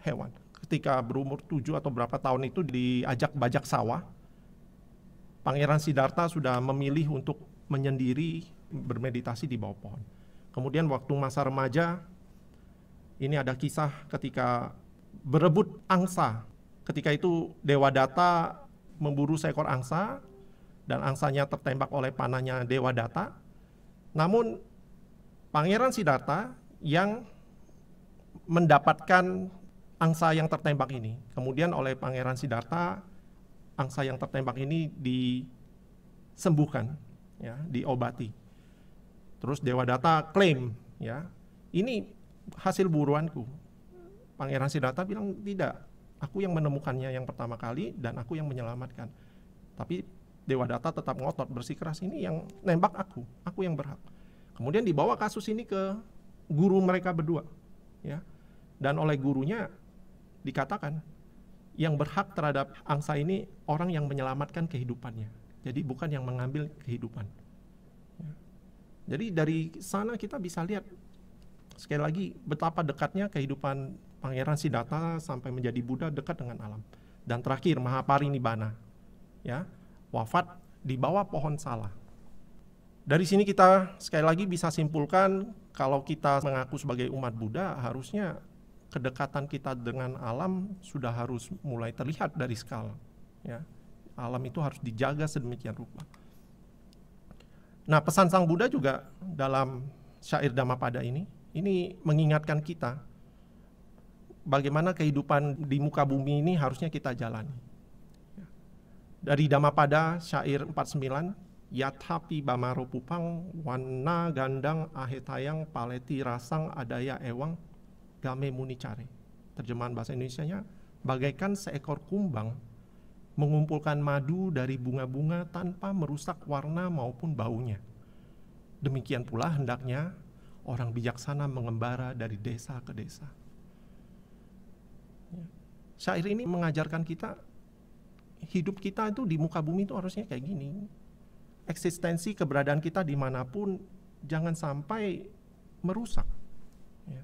Speaker 2: hewan. Ketika berumur 7 atau berapa tahun itu diajak bajak sawah, Pangeran Siddhartha sudah memilih untuk menyendiri bermeditasi di bawah pohon. Kemudian waktu masa remaja, ini ada kisah ketika berebut angsa. Ketika itu Dewadatta memburu seekor angsa, dan angsanya tertembak oleh panahnya Dewadatta. Namun Pangeran Siddhartha yang mendapatkan angsa yang tertembak ini. Kemudian oleh Pangeran Siddhartha, angsa yang tertembak ini disembuhkan, ya, diobati. Terus Devadatta klaim, ya, ini hasil buruanku. Pangeran Siddhartha bilang, tidak, aku yang menemukannya yang pertama kali dan aku yang menyelamatkan. Tapi Devadatta tetap ngotot, bersikeras, ini yang nembak aku yang berhak. Kemudian dibawa kasus ini ke guru mereka berdua, ya, dan oleh gurunya dikatakan yang berhak terhadap angsa ini orang yang menyelamatkan kehidupannya, jadi bukan yang mengambil kehidupan. Ya. Jadi dari sana kita bisa lihat sekali lagi betapa dekatnya kehidupan Pangeran Siddhartha sampai menjadi Buddha, dekat dengan alam. Dan terakhir Mahaparinibbana, ya, wafat di bawah pohon sala. Dari sini kita sekali lagi bisa simpulkan kalau kita mengaku sebagai umat Buddha, harusnya kedekatan kita dengan alam sudah harus mulai terlihat dari skala, ya. Alam itu harus dijaga sedemikian rupa. Nah, pesan Sang Buddha juga dalam syair Dhammapada ini mengingatkan kita bagaimana kehidupan di muka bumi ini harusnya kita jalani. Dari Dhammapada syair 49, Yathapi bamaro pupang wana gandang ahetayang paleti rasang adaya ewang game municare. Terjemahan bahasa Indonesianya, bagaikan seekor kumbang mengumpulkan madu dari bunga-bunga tanpa merusak warna maupun baunya. Demikian pula hendaknya orang bijaksana mengembara dari desa ke desa. Syair ini mengajarkan kita, hidup kita itu di muka bumi itu harusnya kayak gini. Eksistensi keberadaan kita dimanapun jangan sampai merusak, ya.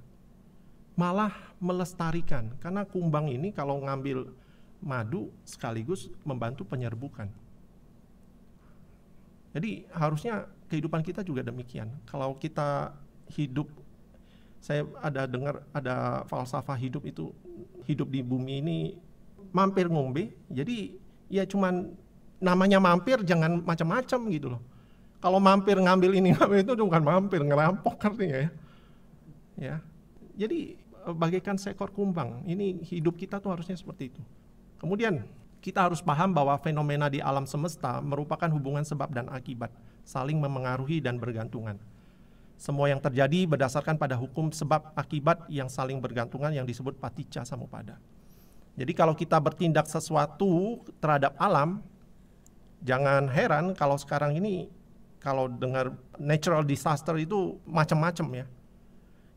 Speaker 2: Malah melestarikan, karena kumbang ini kalau ngambil madu sekaligus membantu penyerbukan. Jadi harusnya kehidupan kita juga demikian. Kalau kita hidup, saya ada dengar ada falsafah hidup itu, hidup di bumi ini mampir ngombe, jadi ya cuman namanya mampir, jangan macam-macam gitu loh. Kalau mampir ngambil ini ngambil itu bukan mampir, ngerampok artinya, ya. Ya. Jadi bagaikan seekor kumbang, ini hidup kita tuh harusnya seperti itu. Kemudian kita harus paham bahwa fenomena di alam semesta merupakan hubungan sebab dan akibat, saling memengaruhi dan bergantungan. Semua yang terjadi berdasarkan pada hukum sebab akibat yang saling bergantungan yang disebut paticca samuppada. Jadi kalau kita bertindak sesuatu terhadap alam, jangan heran kalau sekarang ini kalau dengar natural disaster itu macam-macam, ya.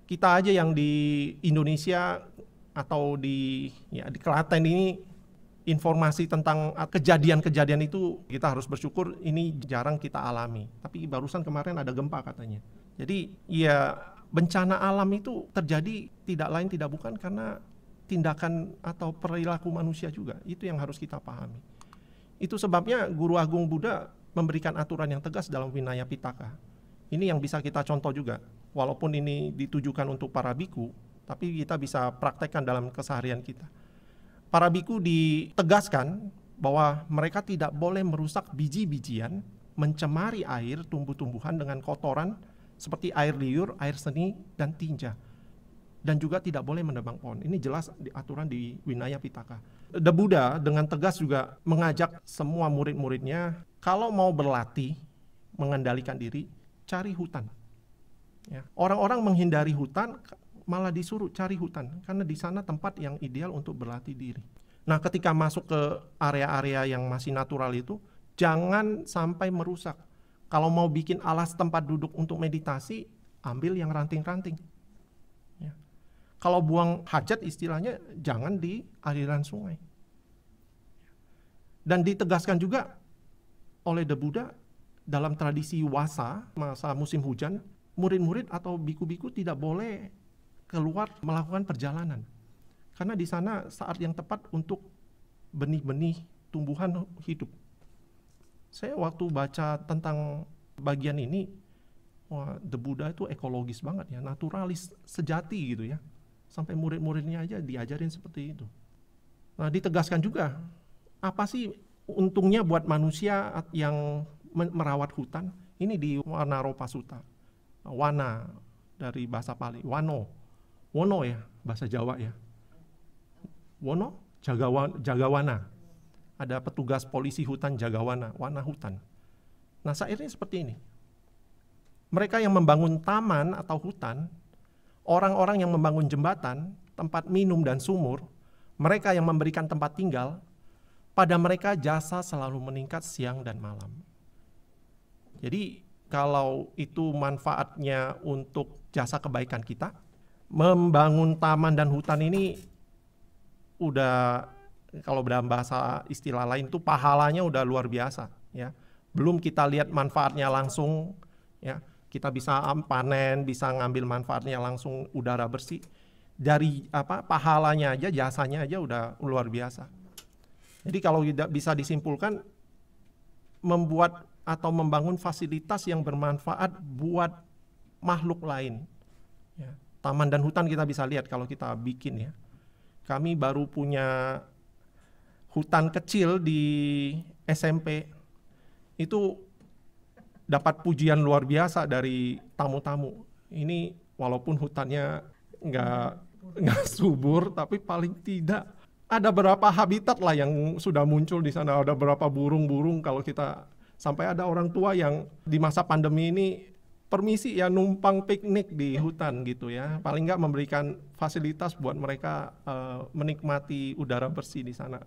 Speaker 2: Kita aja yang di Indonesia atau di Klaten ini, informasi tentang kejadian-kejadian itu kita harus bersyukur ini jarang kita alami. Tapi barusan kemarin ada gempa katanya. Jadi ya bencana alam itu terjadi tidak lain tidak bukan karena tindakan atau perilaku manusia juga. Itu yang harus kita pahami. Itu sebabnya Guru Agung Buddha memberikan aturan yang tegas dalam Vinaya Pitaka. Ini yang bisa kita contoh juga. Walaupun ini ditujukan untuk para biku, tapi kita bisa praktekkan dalam keseharian kita. Para biku ditegaskan bahwa mereka tidak boleh merusak biji-bijian, mencemari air, tumbuh-tumbuhan dengan kotoran seperti air liur, air seni, dan tinja. Dan juga tidak boleh menebang pohon. Ini jelas aturan di Vinaya Pitaka. The Buddha dengan tegas juga mengajak semua murid-muridnya, kalau mau berlatih, mengendalikan diri, cari hutan. Ya. Orang-orang menghindari hutan, malah disuruh cari hutan, karena di sana tempat yang ideal untuk berlatih diri. Nah, ketika masuk ke area-area yang masih natural itu, jangan sampai merusak. Kalau mau bikin alas tempat duduk untuk meditasi, ambil yang ranting-ranting. Ya. Kalau buang hajat istilahnya, jangan di aliran sungai. Dan ditegaskan juga oleh The Buddha, dalam tradisi wasa, masa musim hujan, murid-murid atau biku-biku tidak boleh keluar melakukan perjalanan. Karena di sana saat yang tepat untuk benih-benih tumbuhan hidup. Saya waktu baca tentang bagian ini, wah, The Buddha itu ekologis banget ya, naturalis sejati gitu ya. Sampai murid-muridnya aja diajarin seperti itu. Nah, ditegaskan juga, apa sih untungnya buat manusia yang merawat hutan? Ini di Wanaropa Sutta. Wana dari bahasa Pali, wano. wono ya, bahasa Jawa ya. Wono, jagawana. Ada petugas polisi hutan jagawana, wana hutan. Nah, syairnya seperti ini. Mereka yang membangun taman atau hutan, orang-orang yang membangun jembatan, tempat minum dan sumur, mereka yang memberikan tempat tinggal, pada mereka jasa selalu meningkat siang dan malam. Jadi kalau itu manfaatnya untuk jasa kebaikan kita, membangun taman dan hutan ini udah, kalau dalam bahasa istilah lain itu pahalanya udah luar biasa ya. Belum kita lihat manfaatnya langsung ya. Kita bisa panen, bisa ngambil manfaatnya langsung, udara bersih. Dari pahalanya aja, jasanya aja udah luar biasa. Jadi kalau tidak bisa disimpulkan, membuat atau membangun fasilitas yang bermanfaat buat makhluk lain. Ya. Taman dan hutan kita bisa lihat kalau kita bikin ya. Kami baru punya hutan kecil di SMP, itu dapat pujian luar biasa dari tamu-tamu. Ini walaupun hutannya nggak subur, tapi paling tidak ada beberapa habitat lah yang sudah muncul di sana. Ada beberapa burung-burung, kalau kita sampai ada orang tua yang di masa pandemi ini permisi ya numpang piknik di hutan gitu ya. Paling nggak memberikan fasilitas buat mereka menikmati udara bersih di sana.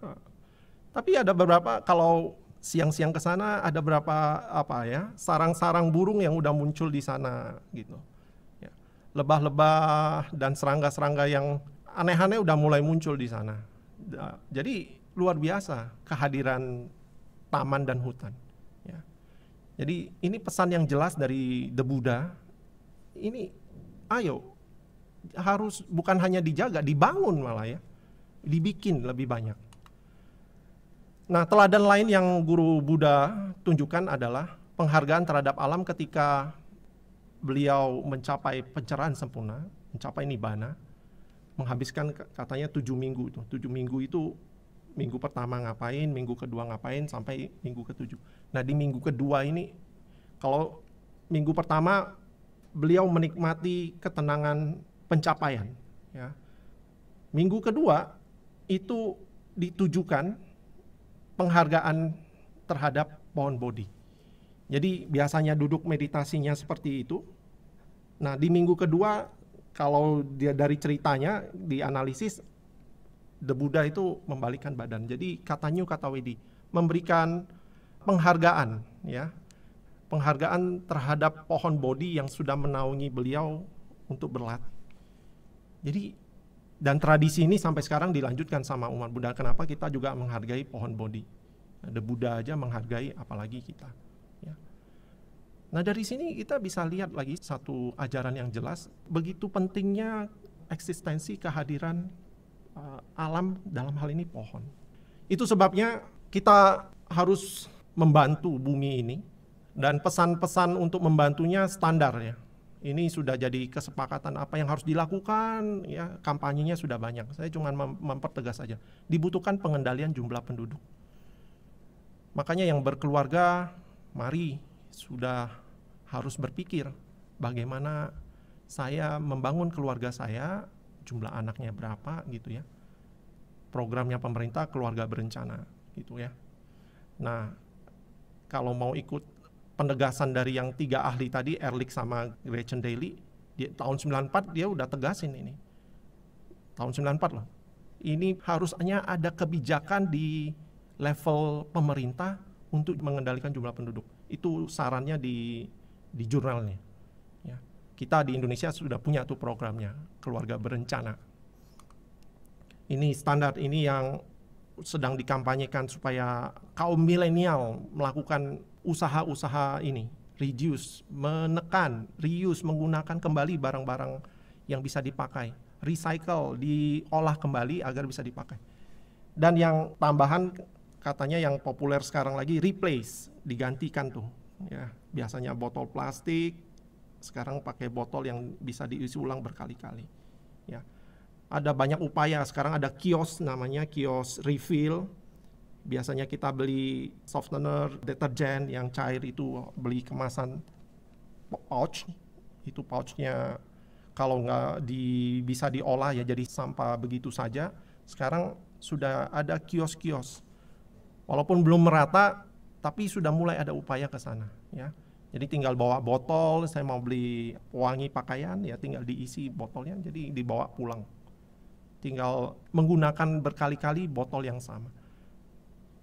Speaker 2: Tapi ada beberapa, kalau siang-siang ke sana ada beberapa sarang-sarang burung yang udah muncul di sana gitu. Ya. Lebah-lebah dan serangga-serangga yang aneh-aneh udah mulai muncul di sana. Jadi luar biasa kehadiran taman dan hutan. Ya. Jadi ini pesan yang jelas dari The Buddha. Ini ayo harus bukan hanya dijaga, dibangun malah ya, dibikin lebih banyak. Nah, teladan lain yang Guru Buddha tunjukkan adalah penghargaan terhadap alam ketika beliau mencapai pencerahan sempurna, mencapai nibbana, menghabiskan katanya 7 minggu itu. 7 minggu itu minggu pertama ngapain, minggu kedua ngapain, sampai minggu ke-7. Nah, di minggu kedua ini, kalau minggu pertama beliau menikmati ketenangan pencapaian. Ya. Minggu kedua itu ditujukan penghargaan terhadap pohon Bodhi. Jadi biasanya duduk meditasinya seperti itu. Nah, di minggu kedua, kalau dia dari ceritanya dianalisis, The Buddha itu membalikkan badan. Jadi kata Nyu kata Wedi, memberikan penghargaan ya. Penghargaan terhadap pohon Bodhi yang sudah menaungi beliau untuk berlatih. Jadi dan tradisi ini sampai sekarang dilanjutkan sama umat Buddha. Kenapa kita juga menghargai pohon Bodhi? The Buddha aja menghargai, apalagi kita. Ya. Nah, dari sini kita bisa lihat lagi satu ajaran yang jelas, begitu pentingnya eksistensi kehadiran alam, dalam hal ini pohon. Itu sebabnya kita harus membantu bumi ini, dan pesan-pesan untuk membantunya standar ya. Ini sudah jadi kesepakatan apa yang harus dilakukan ya, kampanyenya sudah banyak. Saya cuma mempertegas saja. Dibutuhkan pengendalian jumlah penduduk. Makanya yang berkeluarga, mari sudah harus berpikir bagaimana saya membangun keluarga saya, jumlah anaknya berapa gitu ya. Programnya pemerintah keluarga berencana gitu ya. Nah, kalau mau ikut penegasan dari yang 3 ahli tadi, Ehrlich sama Gretchen Daily, tahun 94 dia udah tegasin ini. Tahun 94 loh. Ini harusnya ada kebijakan di level pemerintah untuk mengendalikan jumlah penduduk. Itu sarannya di jurnalnya. Ya. Kita di Indonesia sudah punya tuh programnya, keluarga berencana. Ini standar ini yang sedang dikampanyekan supaya kaum milenial melakukan usaha-usaha ini, reduce, menekan, reuse, menggunakan kembali barang-barang yang bisa dipakai, recycle, diolah kembali agar bisa dipakai. Dan yang tambahan katanya yang populer sekarang lagi, replace, digantikan tuh. Ya, biasanya botol plastik, sekarang pakai botol yang bisa diisi ulang berkali-kali. Ya. Ada banyak upaya, sekarang ada kios namanya kios refill. Biasanya kita beli softener, deterjen yang cair itu, beli kemasan pouch, itu pouchnya kalau nggak bisa diolah ya jadi sampah begitu saja. Sekarang sudah ada kios-kios, walaupun belum merata, tapi sudah mulai ada upaya ke sana ya. Jadi tinggal bawa botol, saya mau beli pewangi pakaian ya tinggal diisi botolnya, jadi dibawa pulang. Tinggal menggunakan berkali-kali botol yang sama.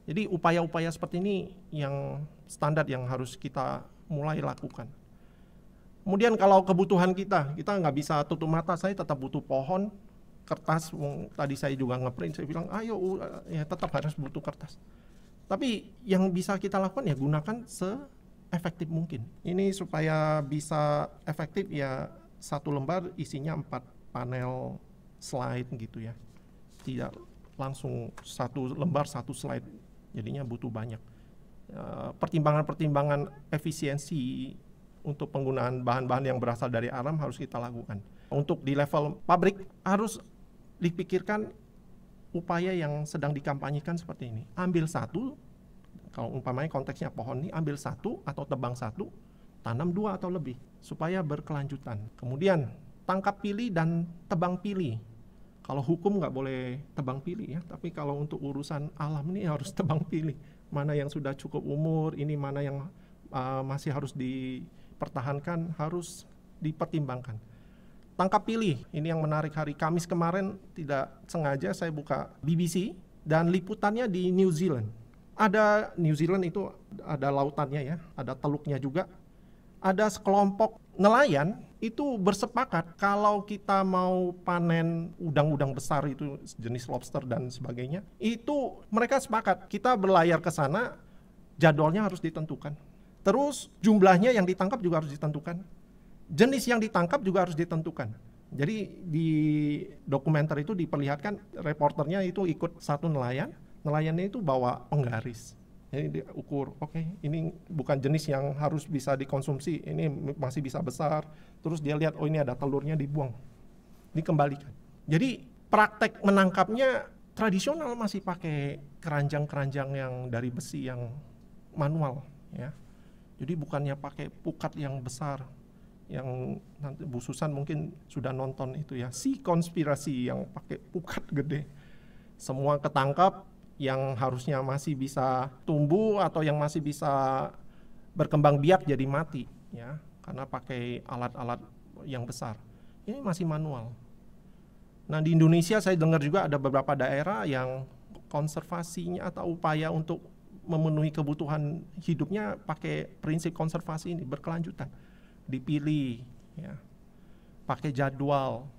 Speaker 2: Jadi upaya-upaya seperti ini yang standar yang harus kita mulai lakukan. Kemudian kalau kebutuhan kita nggak bisa tutup mata, saya tetap butuh pohon, kertas, tadi saya juga ngeprint, saya bilang ayo ya tetap harus butuh kertas. Tapi yang bisa kita lakukan ya gunakan efektif mungkin. Ini supaya bisa efektif ya satu lembar isinya 4 panel slide gitu ya. Tidak langsung satu lembar satu slide, jadinya butuh banyak. Pertimbangan-pertimbangan efisiensi untuk penggunaan bahan-bahan yang berasal dari alam harus kita lakukan. Untuk di level pabrik harus dipikirkan upaya yang sedang dikampanyekan seperti ini. Ambil satu, kalau umpamanya konteksnya pohon ini, ambil satu atau tebang satu, tanam 2 atau lebih, supaya berkelanjutan. Kemudian tangkap pilih dan tebang pilih. Kalau hukum nggak boleh tebang pilih ya, tapi kalau untuk urusan alam ini harus tebang pilih. Mana yang sudah cukup umur, ini mana yang masih harus dipertahankan, harus dipertimbangkan. Tangkap pilih, ini yang menarik. Hari Kamis kemarin tidak sengaja saya buka BBC dan liputannya di New Zealand. Ada New Zealand itu ada lautannya ya, ada teluknya juga. Ada sekelompok nelayan itu bersepakat kalau kita mau panen udang-udang besar itu jenis lobster dan sebagainya, itu mereka sepakat kita berlayar ke sana, jadwalnya harus ditentukan. Terus jumlahnya yang ditangkap juga harus ditentukan. Jenis yang ditangkap juga harus ditentukan. Jadi di dokumenter itu diperlihatkan reporternya itu ikut satu nelayan. Nelayannya itu bawa penggaris, jadi diukur, oke, ini bukan jenis yang harus bisa dikonsumsi, ini masih bisa besar. Terus dia lihat, oh ini ada telurnya, dibuang, dikembalikan. Jadi praktek menangkapnya tradisional masih pakai keranjang-keranjang yang dari besi yang manual, ya. Jadi bukannya pakai pukat yang besar, yang nanti Bu Susan mungkin sudah nonton itu ya, si konspirasi yang pakai pukat gede, semua ketangkap. Yang harusnya masih bisa tumbuh atau yang masih bisa berkembang biak jadi mati ya, karena pakai alat-alat yang besar. Ini masih manual. Nah di Indonesia saya dengar juga ada beberapa daerah yang konservasinya atau upaya untuk memenuhi kebutuhan hidupnya pakai prinsip konservasi ini berkelanjutan. Dipilih ya, pakai jadwal.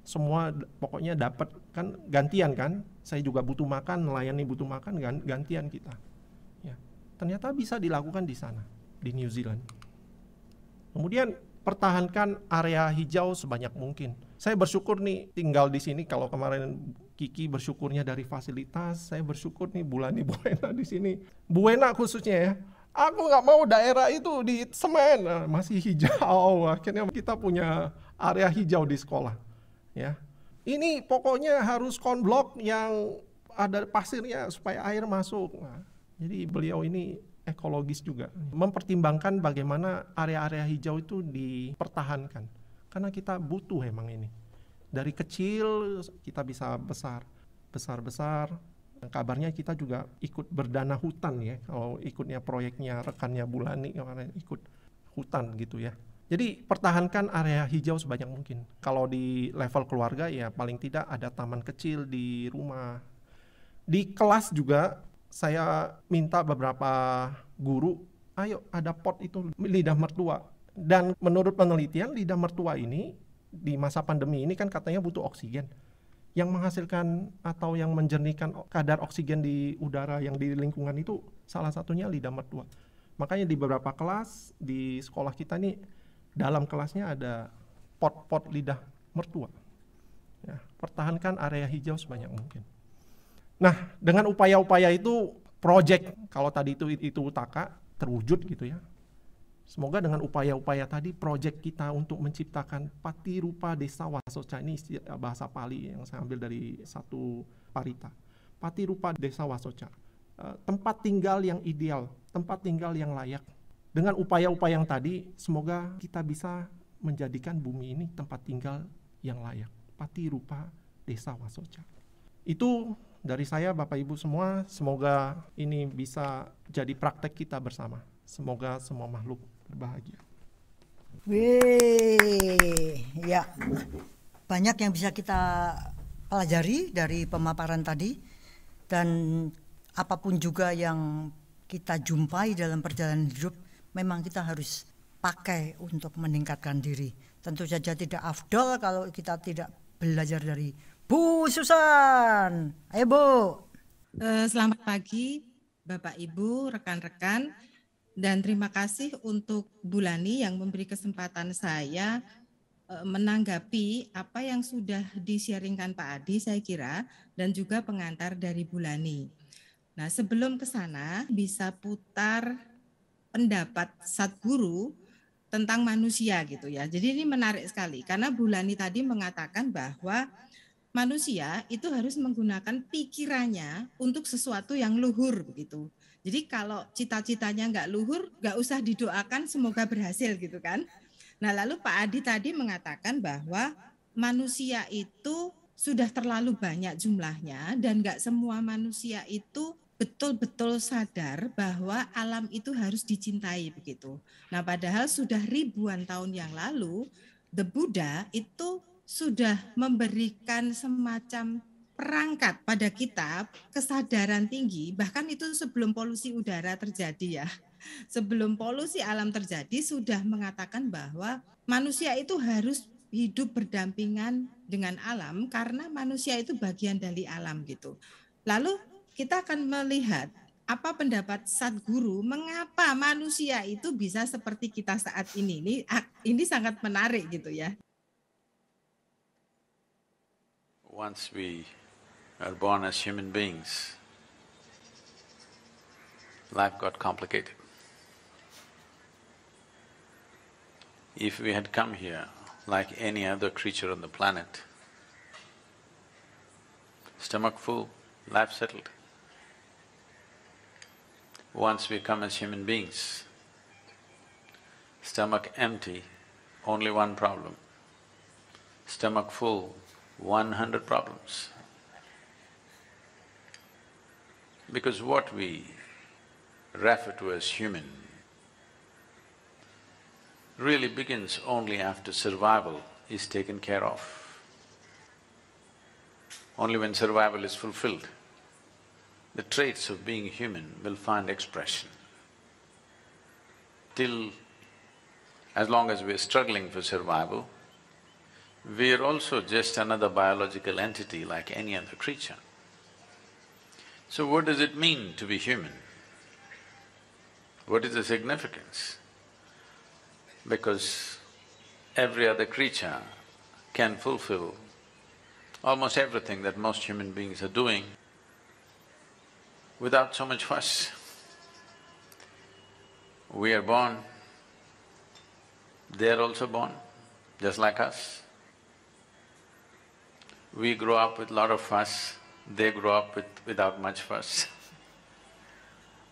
Speaker 2: Semua pokoknya dapat kan gantian kan, saya juga butuh makan, nelayan ini butuh makan, gantian kita ya. Ternyata bisa dilakukan di sana, di New Zealand. Kemudian pertahankan area hijau sebanyak mungkin. Saya bersyukur nih tinggal di sini. Kalau kemarin Kiki bersyukurnya dari fasilitas, saya bersyukur nih Bulani Buena di sini. Buena khususnya ya, aku nggak mau daerah itu di semen, masih hijau. Akhirnya kita punya area hijau di sekolah. Ya, ini pokoknya harus konblok yang ada pasirnya supaya air masuk. Nah, jadi beliau ini ekologis juga, mempertimbangkan bagaimana area-area hijau itu dipertahankan, karena kita butuh emang ini. Dari kecil kita bisa besar. Kabarnya kita juga ikut berdana hutan ya, kalau ikutnya proyeknya rekannya Bulani kemarin ikut hutan gitu ya. Jadi pertahankan area hijau sebanyak mungkin. Kalau di level keluarga ya paling tidak ada taman kecil di rumah. Di kelas juga saya minta beberapa guru, ayo ada pot itu lidah mertua. Dan menurut penelitian lidah mertua ini di masa pandemi ini kan katanya butuh oksigen. Yang menghasilkan atau yang menjernihkan kadar oksigen di udara yang di lingkungan itu salah satunya lidah mertua. Makanya di beberapa kelas di sekolah kita nih dalam kelasnya ada pot-pot lidah mertua. Ya, pertahankan area hijau sebanyak mungkin. Nah, dengan upaya-upaya itu, project kalau tadi itu utaka terwujud gitu ya. Semoga dengan upaya-upaya tadi, project kita untuk menciptakan Patirupa Desa Wasoca, ini bahasa Pali yang saya ambil dari satu parita. Patirupa Desa Wasoca, tempat tinggal yang ideal, tempat tinggal yang layak. Dengan upaya-upaya yang tadi, semoga kita bisa menjadikan bumi ini tempat tinggal yang layak. Pati rupa desa wasoca. Itu dari saya Bapak Ibu semua, semoga ini bisa jadi praktek kita bersama. Semoga semua makhluk berbahagia.
Speaker 1: Wih, ya banyak yang bisa kita pelajari dari pemaparan tadi, dan apapun juga yang kita jumpai dalam perjalanan hidup, memang kita harus pakai untuk meningkatkan diri. Tentu saja tidak afdol kalau kita tidak belajar dari Bu Susan. Ayo Bu.
Speaker 3: Selamat pagi Bapak Ibu, rekan-rekan, dan terima kasih untuk Bu Lani yang memberi kesempatan saya menanggapi apa yang sudah di-sharingkan Pak Adi saya kira, dan juga pengantar dari Bu Lani. Nah, sebelum ke sana bisa putar pendapat Sadguru tentang manusia gitu ya. Jadi ini menarik sekali karena Bu Lani tadi mengatakan bahwa manusia itu harus menggunakan pikirannya untuk sesuatu yang luhur begitu. Jadi kalau cita-citanya nggak luhur, nggak usah didoakan semoga berhasil gitu kan. Nah lalu Pak Adi tadi mengatakan bahwa manusia itu sudah terlalu banyak jumlahnya dan nggak semua manusia itu betul-betul sadar bahwa alam itu harus dicintai begitu. Nah padahal sudah ribuan tahun yang lalu, The Buddha itu sudah memberikan semacam perangkat pada kita, kesadaran tinggi, bahkan itu sebelum polusi udara terjadi ya. Sebelum polusi alam terjadi sudah mengatakan bahwa manusia itu harus hidup berdampingan dengan alam karena manusia itu bagian dari alam gitu. Lalu kita akan melihat apa pendapat Sadguru mengapa manusia itu bisa seperti kita saat ini. Ini sangat menarik gitu ya.
Speaker 4: Once we are born as human beings, life got complicated. If we had come here like any other creature on the planet, stomach full, life settled. Once we come as human beings, stomach empty, only one problem. Stomach full, 100 problems. Because what we refer to as human really begins only after survival is taken care of. Only when survival is fulfilled, the traits of being human will find expression. As long as we're struggling for survival, we are also just another biological entity like any other creature. So what does it mean to be human? What is the significance? Because every other creature can fulfill almost everything that most human beings are doing without so much fuss. We are born, they are also born, just like us. We grow up with a lot of fuss, they grow up without much fuss.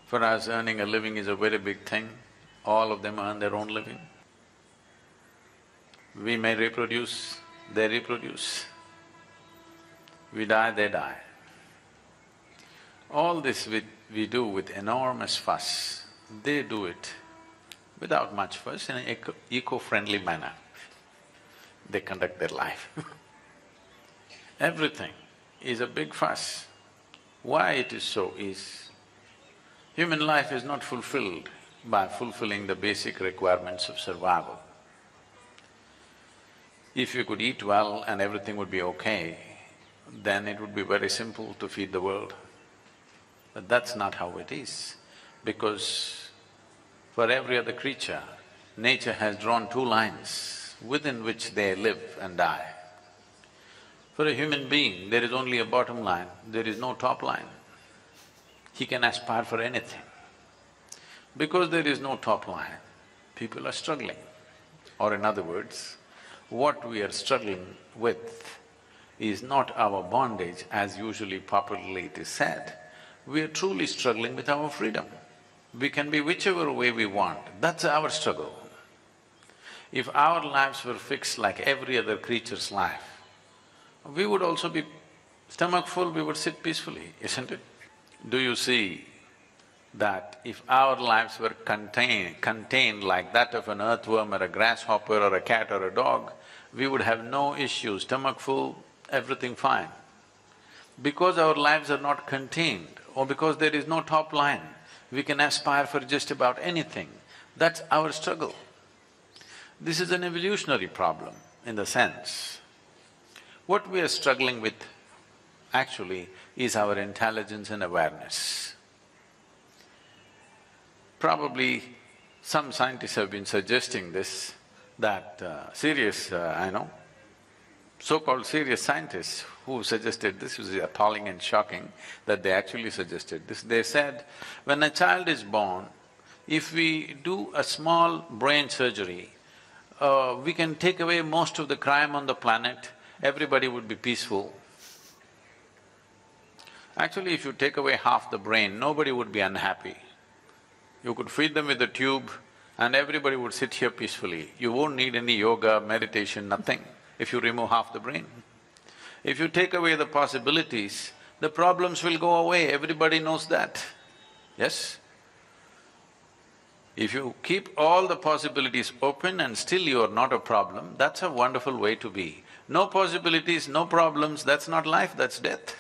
Speaker 4: For us, earning a living is a very big thing. All of them earn their own living. We may reproduce, they reproduce. We die, they die. All this we do with enormous fuss. They do it without much fuss in an eco-friendly manner. They conduct their life. Everything is a big fuss. Why it is so is, human life is not fulfilled by fulfilling the basic requirements of survival. If you could eat well and everything would be okay, then it would be very simple to feed the world. But that's not how it is, because for every other creature, nature has drawn two lines within which they live and die. For a human being, there is only a bottom line, there is no top line. He can aspire for anything. Because there is no top line, people are struggling. Or in other words, what we are struggling with is not our bondage as usually popularly it is said. We are truly struggling with our freedom. We can be whichever way we want, that's our struggle. If our lives were fixed like every other creature's life, we would also be stomach full, we would sit peacefully, isn't it? Do you see that if our lives were contained like that of an earthworm or a grasshopper or a cat or a dog, we would have no issues, stomach full, everything fine. Because our lives are not contained, or because there is no top line, we can aspire for just about anything. That's our struggle. This is an evolutionary problem in the sense, what we are struggling with actually is our intelligence and awareness. Probably some scientists have been suggesting this, that so-called serious scientists who suggested this was appalling and shocking that they actually suggested this. They said, when a child is born, if we do a small brain surgery, we can take away most of the crime on the planet, everybody would be peaceful. Actually, if you take away half the brain, nobody would be unhappy. You could feed them with a tube and everybody would sit here peacefully. You won't need any yoga, meditation, nothing, if you remove half the brain. If you take away the possibilities, the problems will go away, everybody knows that, yes? If you keep all the possibilities open and still you are not a problem, that's a wonderful way to be. No possibilities, no problems, that's not life, that's death.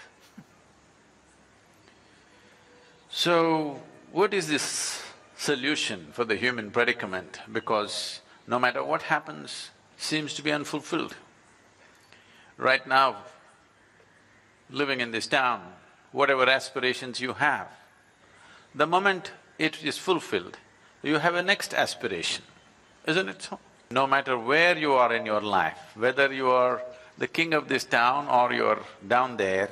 Speaker 4: So, what is this solution for the human predicament? Because no matter what happens, seems to be unfulfilled. Right now, living in this town, whatever aspirations you have, the moment it is fulfilled, you have a next aspiration, isn't it so? No matter where you are in your life, whether you are the king of this town or you're down there,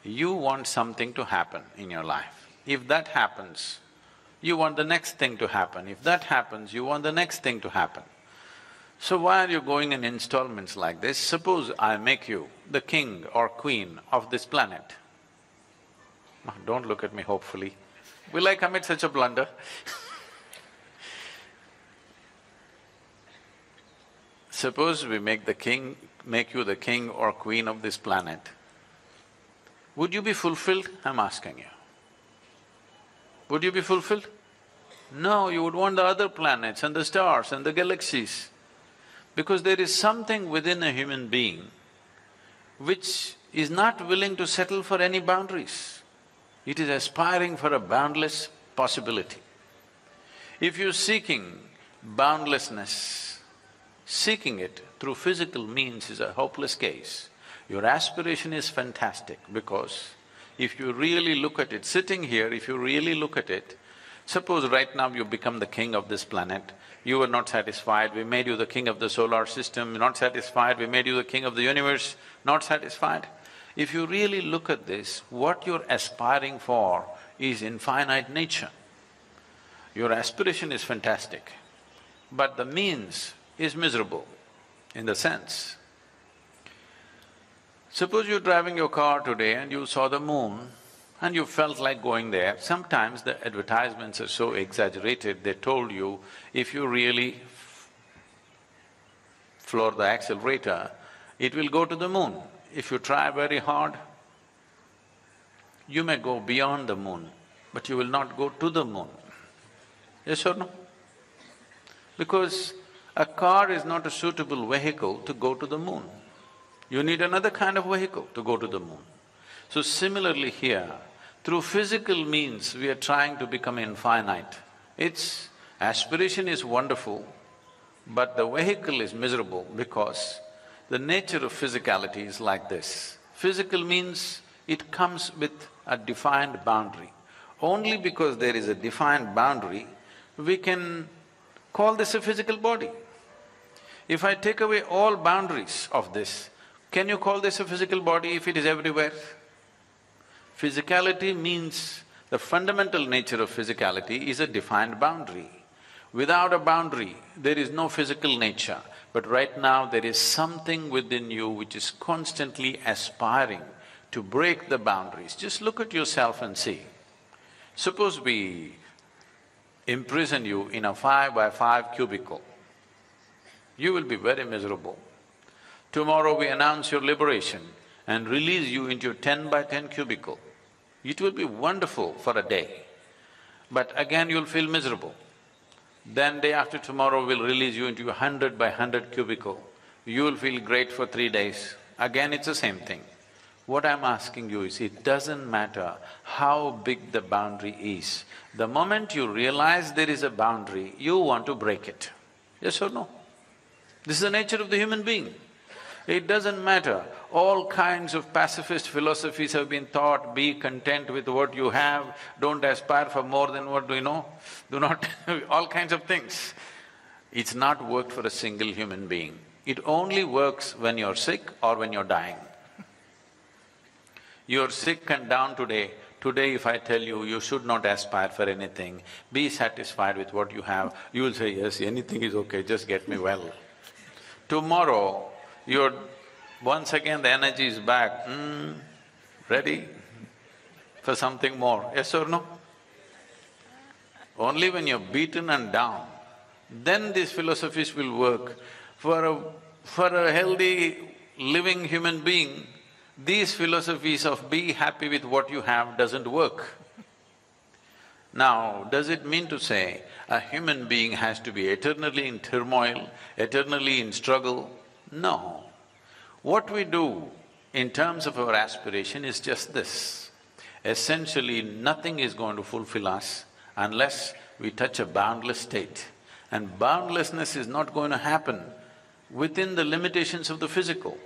Speaker 4: you want something to happen in your life. If that happens, you want the next thing to happen. If that happens, you want the next thing to happen. So why are you going in installments like this? Suppose I make you the king or queen of this planet. Don't look at me hopefully. Will I commit such a blunder? Suppose we make you the king or queen of this planet. Would you be fulfilled? I'm asking you. Would you be fulfilled? No, you would want the other planets and the stars and the galaxies. Because there is something within a human being which is not willing to settle for any boundaries. It is aspiring for a boundless possibility. If you're seeking boundlessness, seeking it through physical means is a hopeless case. Your aspiration is fantastic because if you really look at it, sitting here, if you really look at it, suppose right now you become the king of this planet, you were not satisfied, we made you the king of the solar system, not satisfied, we made you the king of the universe, not satisfied. If you really look at this, what you're aspiring for is infinite nature. Your aspiration is fantastic, but the means is miserable in the sense. Suppose you're driving your car today and you saw the moon and you felt like going there. Sometimes the advertisements are so exaggerated, they told you if you really floor the accelerator, it will go to the moon. If you try very hard, you may go beyond the moon, but you will not go to the moon. Yes or no? Because a car is not a suitable vehicle to go to the moon. You need another kind of vehicle to go to the moon. So similarly here, through physical means we are trying to become infinite. Its aspiration is wonderful, but the vehicle is miserable because the nature of physicality is like this. Physical means it comes with a defined boundary. Only because there is a defined boundary, we can call this a physical body. If I take away all boundaries of this, can you call this a physical body if it is everywhere? Physicality means the fundamental nature of physicality is a defined boundary. Without a boundary, there is no physical nature. But right now, there is something within you which is constantly aspiring to break the boundaries. Just look at yourself and see. Suppose we imprison you in a 5 by 5 cubicle. you will be very miserable. Tomorrow we announce your liberation and release you into your 10 by 10 cubicle. It will be wonderful for a day, but again you'll feel miserable. Then day after tomorrow we'll release you into your 100 by 100 cubicle. You will feel great for 3 days. Again it's the same thing. What I'm asking you is, it doesn't matter how big the boundary is. The moment you realize there is a boundary, you want to break it. Yes or no? This is the nature of the human being. It doesn't matter. All kinds of pacifist philosophies have been taught, be content with what you have, don't aspire for more than what you know, do not… all kinds of things. It's not worked for a single human being. It only works when you're sick or when you're dying. You're sick and down today. Today if I tell you, you should not aspire for anything, be satisfied with what you have, you will say, yes, anything is okay, just get me well. Tomorrow, you're… once again the energy is back, ready for something more, yes or no? Only when you're beaten and down, then these philosophies will work. For a healthy, living human being, these philosophies of be happy with what you have doesn't work. Now, does it mean to say a human being has to be eternally in turmoil, eternally in struggle? No. What we do in terms of our aspiration is just this. Essentially, nothing is going to fulfill us unless we touch a boundless state. And boundlessness is not going to happen within the limitations of the physical.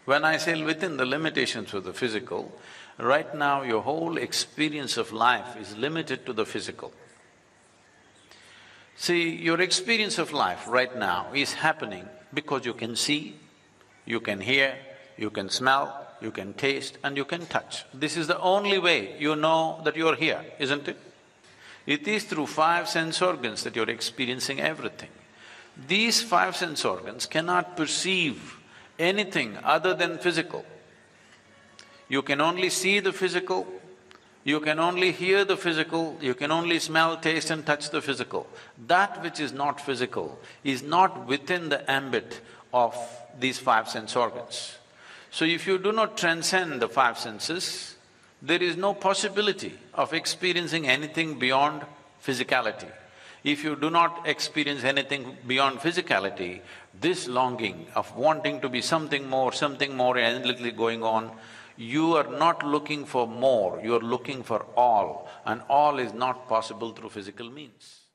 Speaker 4: When I say within the limitations of the physical, right now your whole experience of life is limited to the physical. See, your experience of life right now is happening because you can see, you can hear, you can smell, you can taste and you can touch. This is the only way you know that you're here, isn't it? It is through 5 sense organs that you're experiencing everything. These 5 sense organs cannot perceive anything other than physical. You can only see the physical, you can only hear the physical, you can only smell, taste and touch the physical. That which is not physical is not within the ambit of these 5 sense organs. So if you do not transcend the 5 senses, there is no possibility of experiencing anything beyond physicality. If you do not experience anything beyond physicality, this longing of wanting to be something more endlessly going on, you are not looking for more, you are looking for all, and all is not possible through physical means.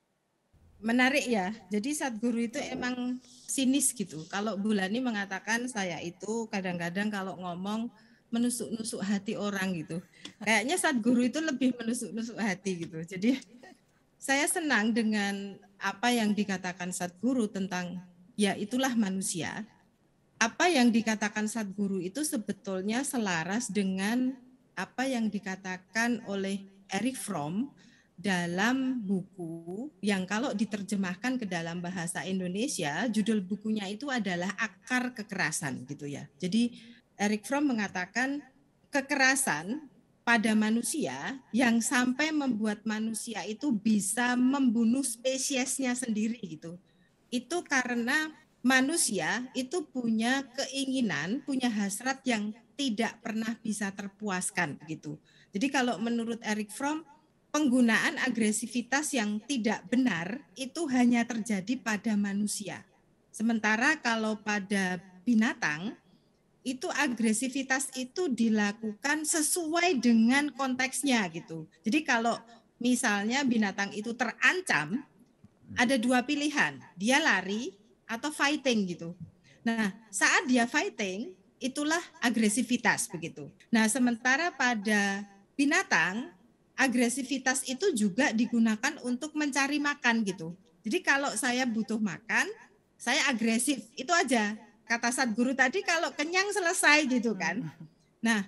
Speaker 3: Menarik ya, jadi Sadguru itu emang sinis gitu. Kalau Bulani mengatakan saya itu kadang-kadang kalau ngomong menusuk-nusuk hati orang gitu. Kayaknya Sadguru itu lebih menusuk-nusuk hati gitu. Jadi saya senang dengan apa yang dikatakan Sadguru tentang ya itulah manusia. Apa yang dikatakan Sadguru itu sebetulnya selaras dengan apa yang dikatakan oleh Erich Fromm dalam buku yang kalau diterjemahkan ke dalam bahasa Indonesia, judul bukunya itu adalah Akar Kekerasan gitu ya. Jadi Erich Fromm mengatakan kekerasan pada manusia yang sampai membuat manusia itu bisa membunuh spesiesnya sendiri gitu. Itu karena manusia itu punya keinginan, punya hasrat yang tidak pernah bisa terpuaskan gitu. Jadi kalau menurut Erich Fromm, penggunaan agresivitas yang tidak benar itu hanya terjadi pada manusia. Sementara kalau pada binatang, itu agresivitas itu dilakukan sesuai dengan konteksnya gitu. Jadi kalau misalnya binatang itu terancam, ada 2 pilihan, dia lari atau fighting gitu. Nah, saat dia fighting, itulah agresivitas begitu. Nah, sementara pada binatang, agresivitas itu juga digunakan untuk mencari makan gitu. Jadi kalau saya butuh makan, saya agresif, itu aja. Kata Sadguru tadi kalau kenyang selesai gitu kan. Nah,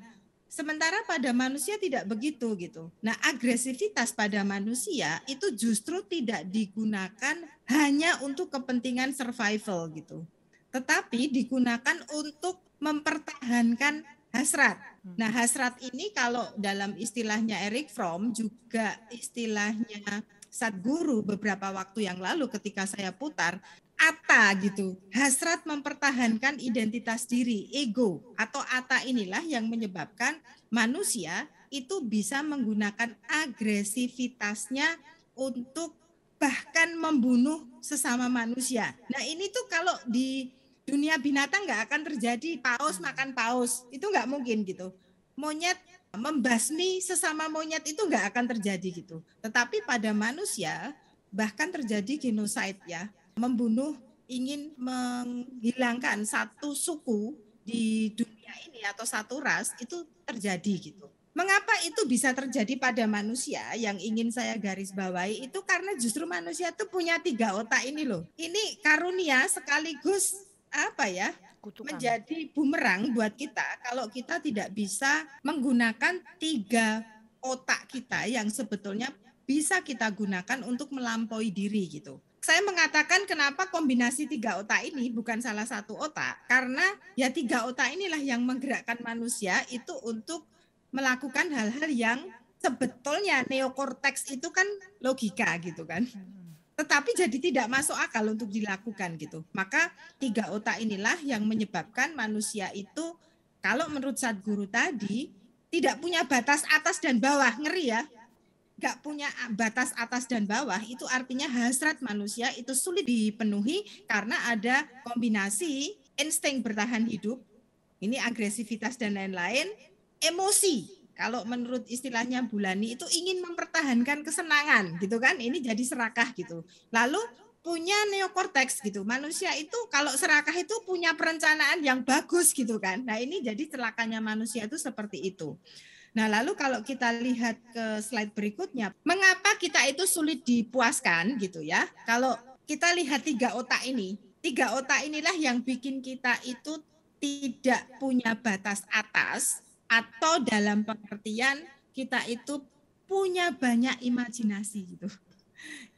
Speaker 3: sementara pada manusia tidak begitu gitu. Nah, agresivitas pada manusia itu justru tidak digunakan hanya untuk kepentingan survival gitu. Tetapi digunakan untuk mempertahankan hasrat. Nah, hasrat ini kalau dalam istilahnya Erich Fromm, juga istilahnya Sadguru beberapa waktu yang lalu ketika saya putar, Ata gitu, hasrat mempertahankan identitas diri, ego atau ata inilah yang menyebabkan manusia itu bisa menggunakan agresivitasnya untuk bahkan membunuh sesama manusia. Nah ini tuh kalau di dunia binatang nggak akan terjadi, paus makan paus, itu nggak mungkin gitu. Monyet membasmi sesama monyet itu nggak akan terjadi gitu. Tetapi pada manusia bahkan terjadi genocide ya, membunuh, ingin menghilangkan satu suku di dunia ini atau satu ras itu terjadi gitu. Mengapa itu bisa terjadi pada manusia? Yang ingin saya garis bawahi itu karena justru manusia itu punya 3 otak ini loh. Ini karunia sekaligus apa ya?
Speaker 1: Kutukan.
Speaker 3: Menjadi bumerang buat kita kalau kita tidak bisa menggunakan 3 otak kita yang sebetulnya bisa kita gunakan untuk melampaui diri gitu. Saya mengatakan kenapa kombinasi 3 otak ini bukan salah satu otak, karena ya 3 otak inilah yang menggerakkan manusia itu untuk melakukan hal-hal yang sebetulnya neokorteks itu kan logika gitu kan. Tetapi jadi tidak masuk akal untuk dilakukan gitu. Maka 3 otak inilah yang menyebabkan manusia itu kalau menurut Sadhguru tadi tidak punya batas atas dan bawah, ngeri ya. Gak punya batas atas dan bawah itu artinya hasrat manusia itu sulit dipenuhi karena ada kombinasi insting bertahan hidup, ini agresivitas dan lain-lain, emosi. Kalau menurut istilahnya Bulani itu ingin mempertahankan kesenangan gitu kan, ini jadi serakah gitu. Lalu punya neokorteks gitu, manusia itu kalau serakah itu punya perencanaan yang bagus gitu kan. Nah ini jadi celakanya manusia itu seperti itu. Nah lalu kalau kita lihat ke slide berikutnya, mengapa kita itu sulit dipuaskan gitu ya. Kalau kita lihat 3 otak ini, 3 otak inilah yang bikin kita itu tidak punya batas atas atau dalam pengertian kita itu punya banyak imajinasi gitu.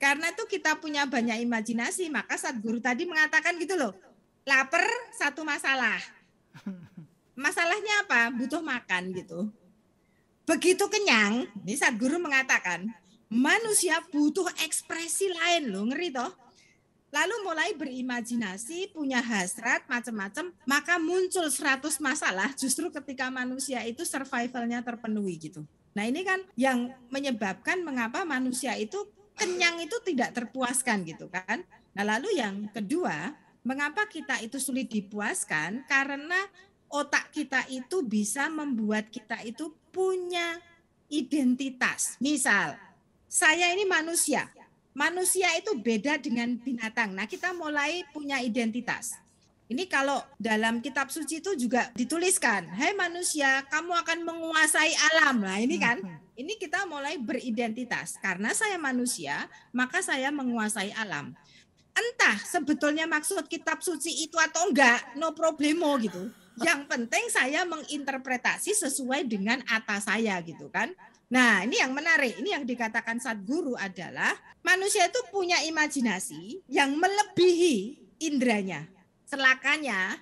Speaker 3: Karena itu kita punya banyak imajinasi, maka Sadhguru tadi mengatakan gitu loh, lapar satu masalah. Masalahnya apa? Butuh makan gitu. Begitu kenyang, ini Sadhguru mengatakan, manusia butuh ekspresi lain loh, ngeri toh. Lalu mulai berimajinasi, punya hasrat, macam-macam, maka muncul 100 masalah justru ketika manusia itu survivalnya terpenuhi gitu. Nah ini kan yang menyebabkan mengapa manusia itu kenyang itu tidak terpuaskan gitu kan. Nah lalu yang kedua, mengapa kita itu sulit dipuaskan? Karena otak kita itu bisa membuat kita itu punya identitas. Misal, saya ini manusia. Manusia itu beda dengan binatang. Nah, kita mulai punya identitas. Ini kalau dalam kitab suci itu juga dituliskan, "Hai manusia, kamu akan menguasai alam." Nah, ini kan, ini kita mulai beridentitas. Karena saya manusia, maka saya menguasai alam. Entah sebetulnya maksud kitab suci itu atau enggak, no problemo gitu. Yang penting saya menginterpretasi sesuai dengan atas saya gitu kan. Nah ini yang menarik, ini yang dikatakan Sadhguru adalah manusia itu punya imajinasi yang melebihi indranya. Celakanya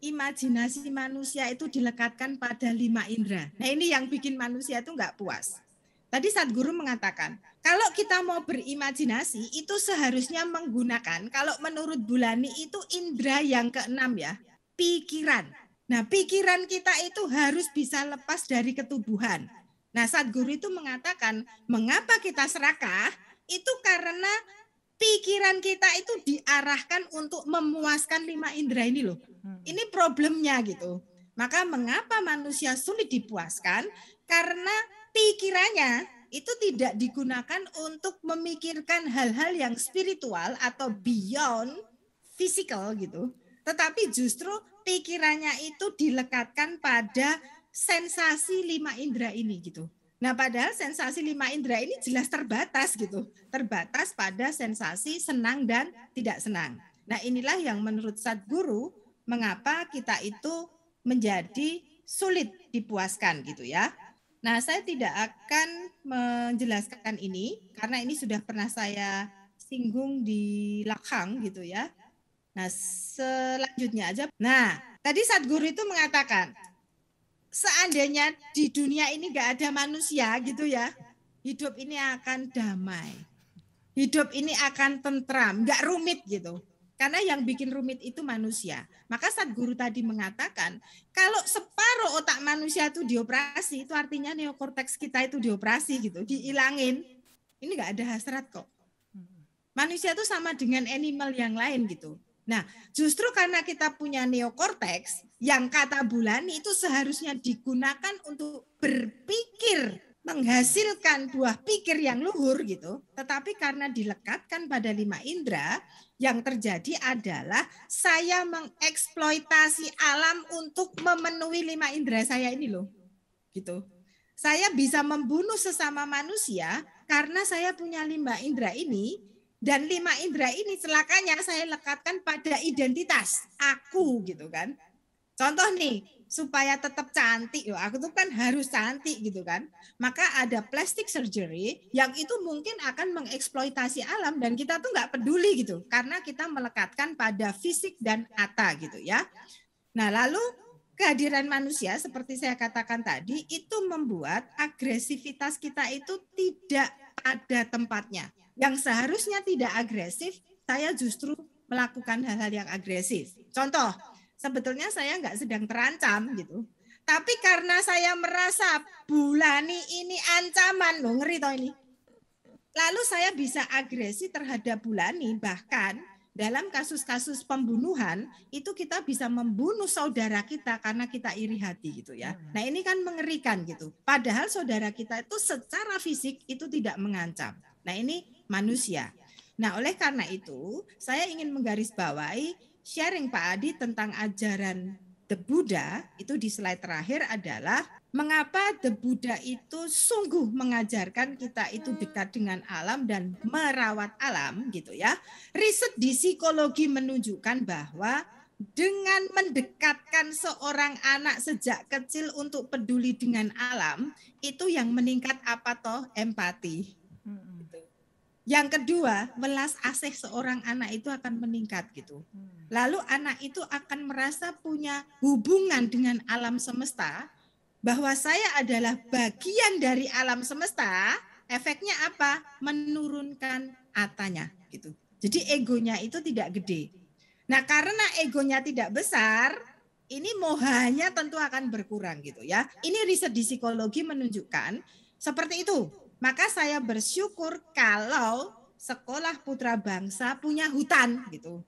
Speaker 3: imajinasi manusia itu dilekatkan pada 5 indera. Nah ini yang bikin manusia itu enggak puas. Tadi Sadhguru mengatakan, kalau kita mau berimajinasi itu seharusnya menggunakan, kalau menurut Bulani itu indera yang ke-6 ya, pikiran. Nah pikiran kita itu harus bisa lepas dari ketubuhan. Nah Sadhguru itu mengatakan, mengapa kita serakah? Itu karena pikiran kita itu diarahkan untuk memuaskan 5 indera ini loh. Ini problemnya gitu. Maka mengapa manusia sulit dipuaskan? Karena pikirannya itu tidak digunakan untuk memikirkan hal-hal yang spiritual atau beyond physical gitu. Tetapi justru pikirannya itu dilekatkan pada sensasi 5 indera ini gitu. Nah padahal sensasi 5 indera ini jelas terbatas gitu. Terbatas pada sensasi senang dan tidak senang. Nah inilah yang menurut Sadhguru mengapa kita itu menjadi sulit dipuaskan gitu ya. Nah saya tidak akan menjelaskan ini karena ini sudah pernah saya singgung di Lakhang gitu ya. Nah selanjutnya aja. Nah tadi Sadhguru itu mengatakan seandainya di dunia ini gak ada manusia gitu ya, hidup ini akan damai. Hidup ini akan tentram, gak rumit gitu. Karena yang bikin rumit itu manusia. Maka Sadhguru tadi mengatakan, kalau separuh otak manusia itu dioperasi, itu artinya neokorteks kita itu dioperasi gitu, dihilangin. Ini nggak ada hasrat kok. Manusia itu sama dengan animal yang lain gitu. Nah, justru karena kita punya neokorteks, yang kata Bulani itu seharusnya digunakan untuk berpikir, menghasilkan buah pikir yang luhur gitu. Tetapi karena dilekatkan pada 5 indera, yang terjadi adalah saya mengeksploitasi alam untuk memenuhi 5 indera saya ini loh. Gitu. Saya bisa membunuh sesama manusia karena saya punya 5 indera ini, dan 5 indera ini celakanya saya lekatkan pada identitas aku gitu kan. Contoh nih, supaya tetap cantik, aku tuh kan harus cantik gitu kan. Maka ada plastic surgery yang itu mungkin akan mengeksploitasi alam dan kita tuh nggak peduli gitu. Karena kita melekatkan pada fisik dan atta gitu ya. Nah lalu kehadiran manusia seperti saya katakan tadi itu membuat agresivitas kita itu tidak pada tempatnya. Yang seharusnya tidak agresif, saya justru melakukan hal-hal yang agresif. Contoh, sebetulnya saya nggak sedang terancam gitu. Tapi karena saya merasa Bulani ini ancaman, loh ngeri toh ini. Lalu saya bisa agresi terhadap Bulani, bahkan dalam kasus-kasus pembunuhan itu kita bisa membunuh saudara kita karena kita iri hati gitu ya. Nah ini kan mengerikan gitu. Padahal saudara kita itu secara fisik itu tidak mengancam. Nah ini manusia. Nah oleh karena itu saya ingin menggarisbawahi sharing Pak Adi tentang ajaran The Buddha itu di slide terakhir adalah mengapa The Buddha itu sungguh mengajarkan kita itu dekat dengan alam dan merawat alam gitu ya. Riset di psikologi menunjukkan bahwa dengan mendekatkan seorang anak sejak kecil untuk peduli dengan alam itu yang meningkat apa toh? Empati. Yang kedua, welas asih seorang anak itu akan meningkat gitu. Lalu anak itu akan merasa punya hubungan dengan alam semesta, bahwa saya adalah bagian dari alam semesta. Efeknya apa? Menurunkan atanya gitu. Jadi egonya itu tidak gede. Nah, karena egonya tidak besar, ini mohanya tentu akan berkurang gitu ya. Ini riset di psikologi menunjukkan seperti itu. Maka saya bersyukur kalau sekolah putra bangsa punya hutan gitu.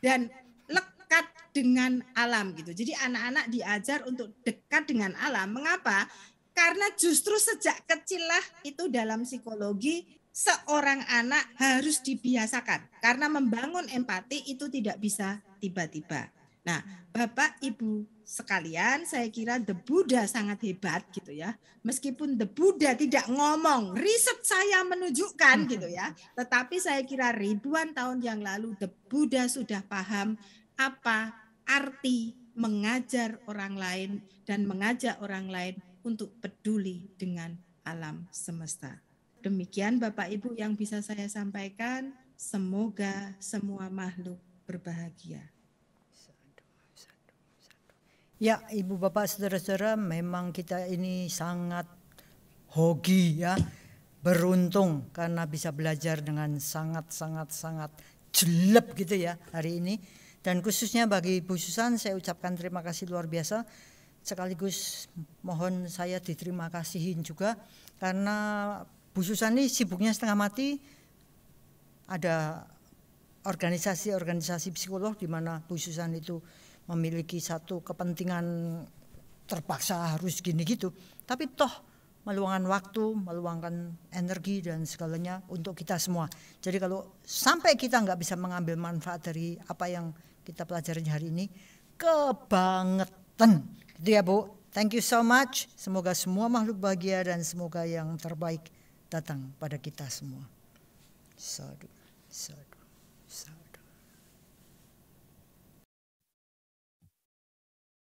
Speaker 3: Dan lekat dengan alam gitu. Jadi anak-anak diajar untuk dekat dengan alam. Mengapa? Karena justru sejak kecil lah itu dalam psikologi seorang anak harus dibiasakan. Karena membangun empati itu tidak bisa tiba-tiba. Nah, Bapak Ibu sekalian, saya kira The Buddha sangat hebat gitu ya. Meskipun The Buddha tidak ngomong, riset saya menunjukkan gitu ya. Tetapi saya kira ribuan tahun yang lalu The Buddha sudah paham apa arti mengajar orang lain dan mengajak orang lain untuk peduli dengan alam semesta. Demikian Bapak Ibu yang bisa saya sampaikan. Semoga semua makhluk berbahagia.
Speaker 1: Ya, Ibu Bapak Saudara-saudara, memang kita ini sangat hoki ya, beruntung karena bisa belajar dengan sangat jelek gitu ya hari ini. Dan khususnya bagi Bu Susan saya ucapkan terima kasih luar biasa. Sekaligus mohon saya diterima kasihin juga karena Bu Susan ini sibuknya setengah mati. Ada organisasi psikolog di mana Bu Susan itu memiliki satu kepentingan terpaksa harus gini gitu. Tapi toh meluangkan waktu, meluangkan energi dan segalanya untuk kita semua. Jadi kalau sampai kita nggak bisa mengambil manfaat dari apa yang kita pelajari hari ini, kebangetan. Gitu ya Bu. Thank you so much. Semoga semua makhluk bahagia dan semoga yang terbaik datang pada kita semua. Sadhu, sadhu, sadhu.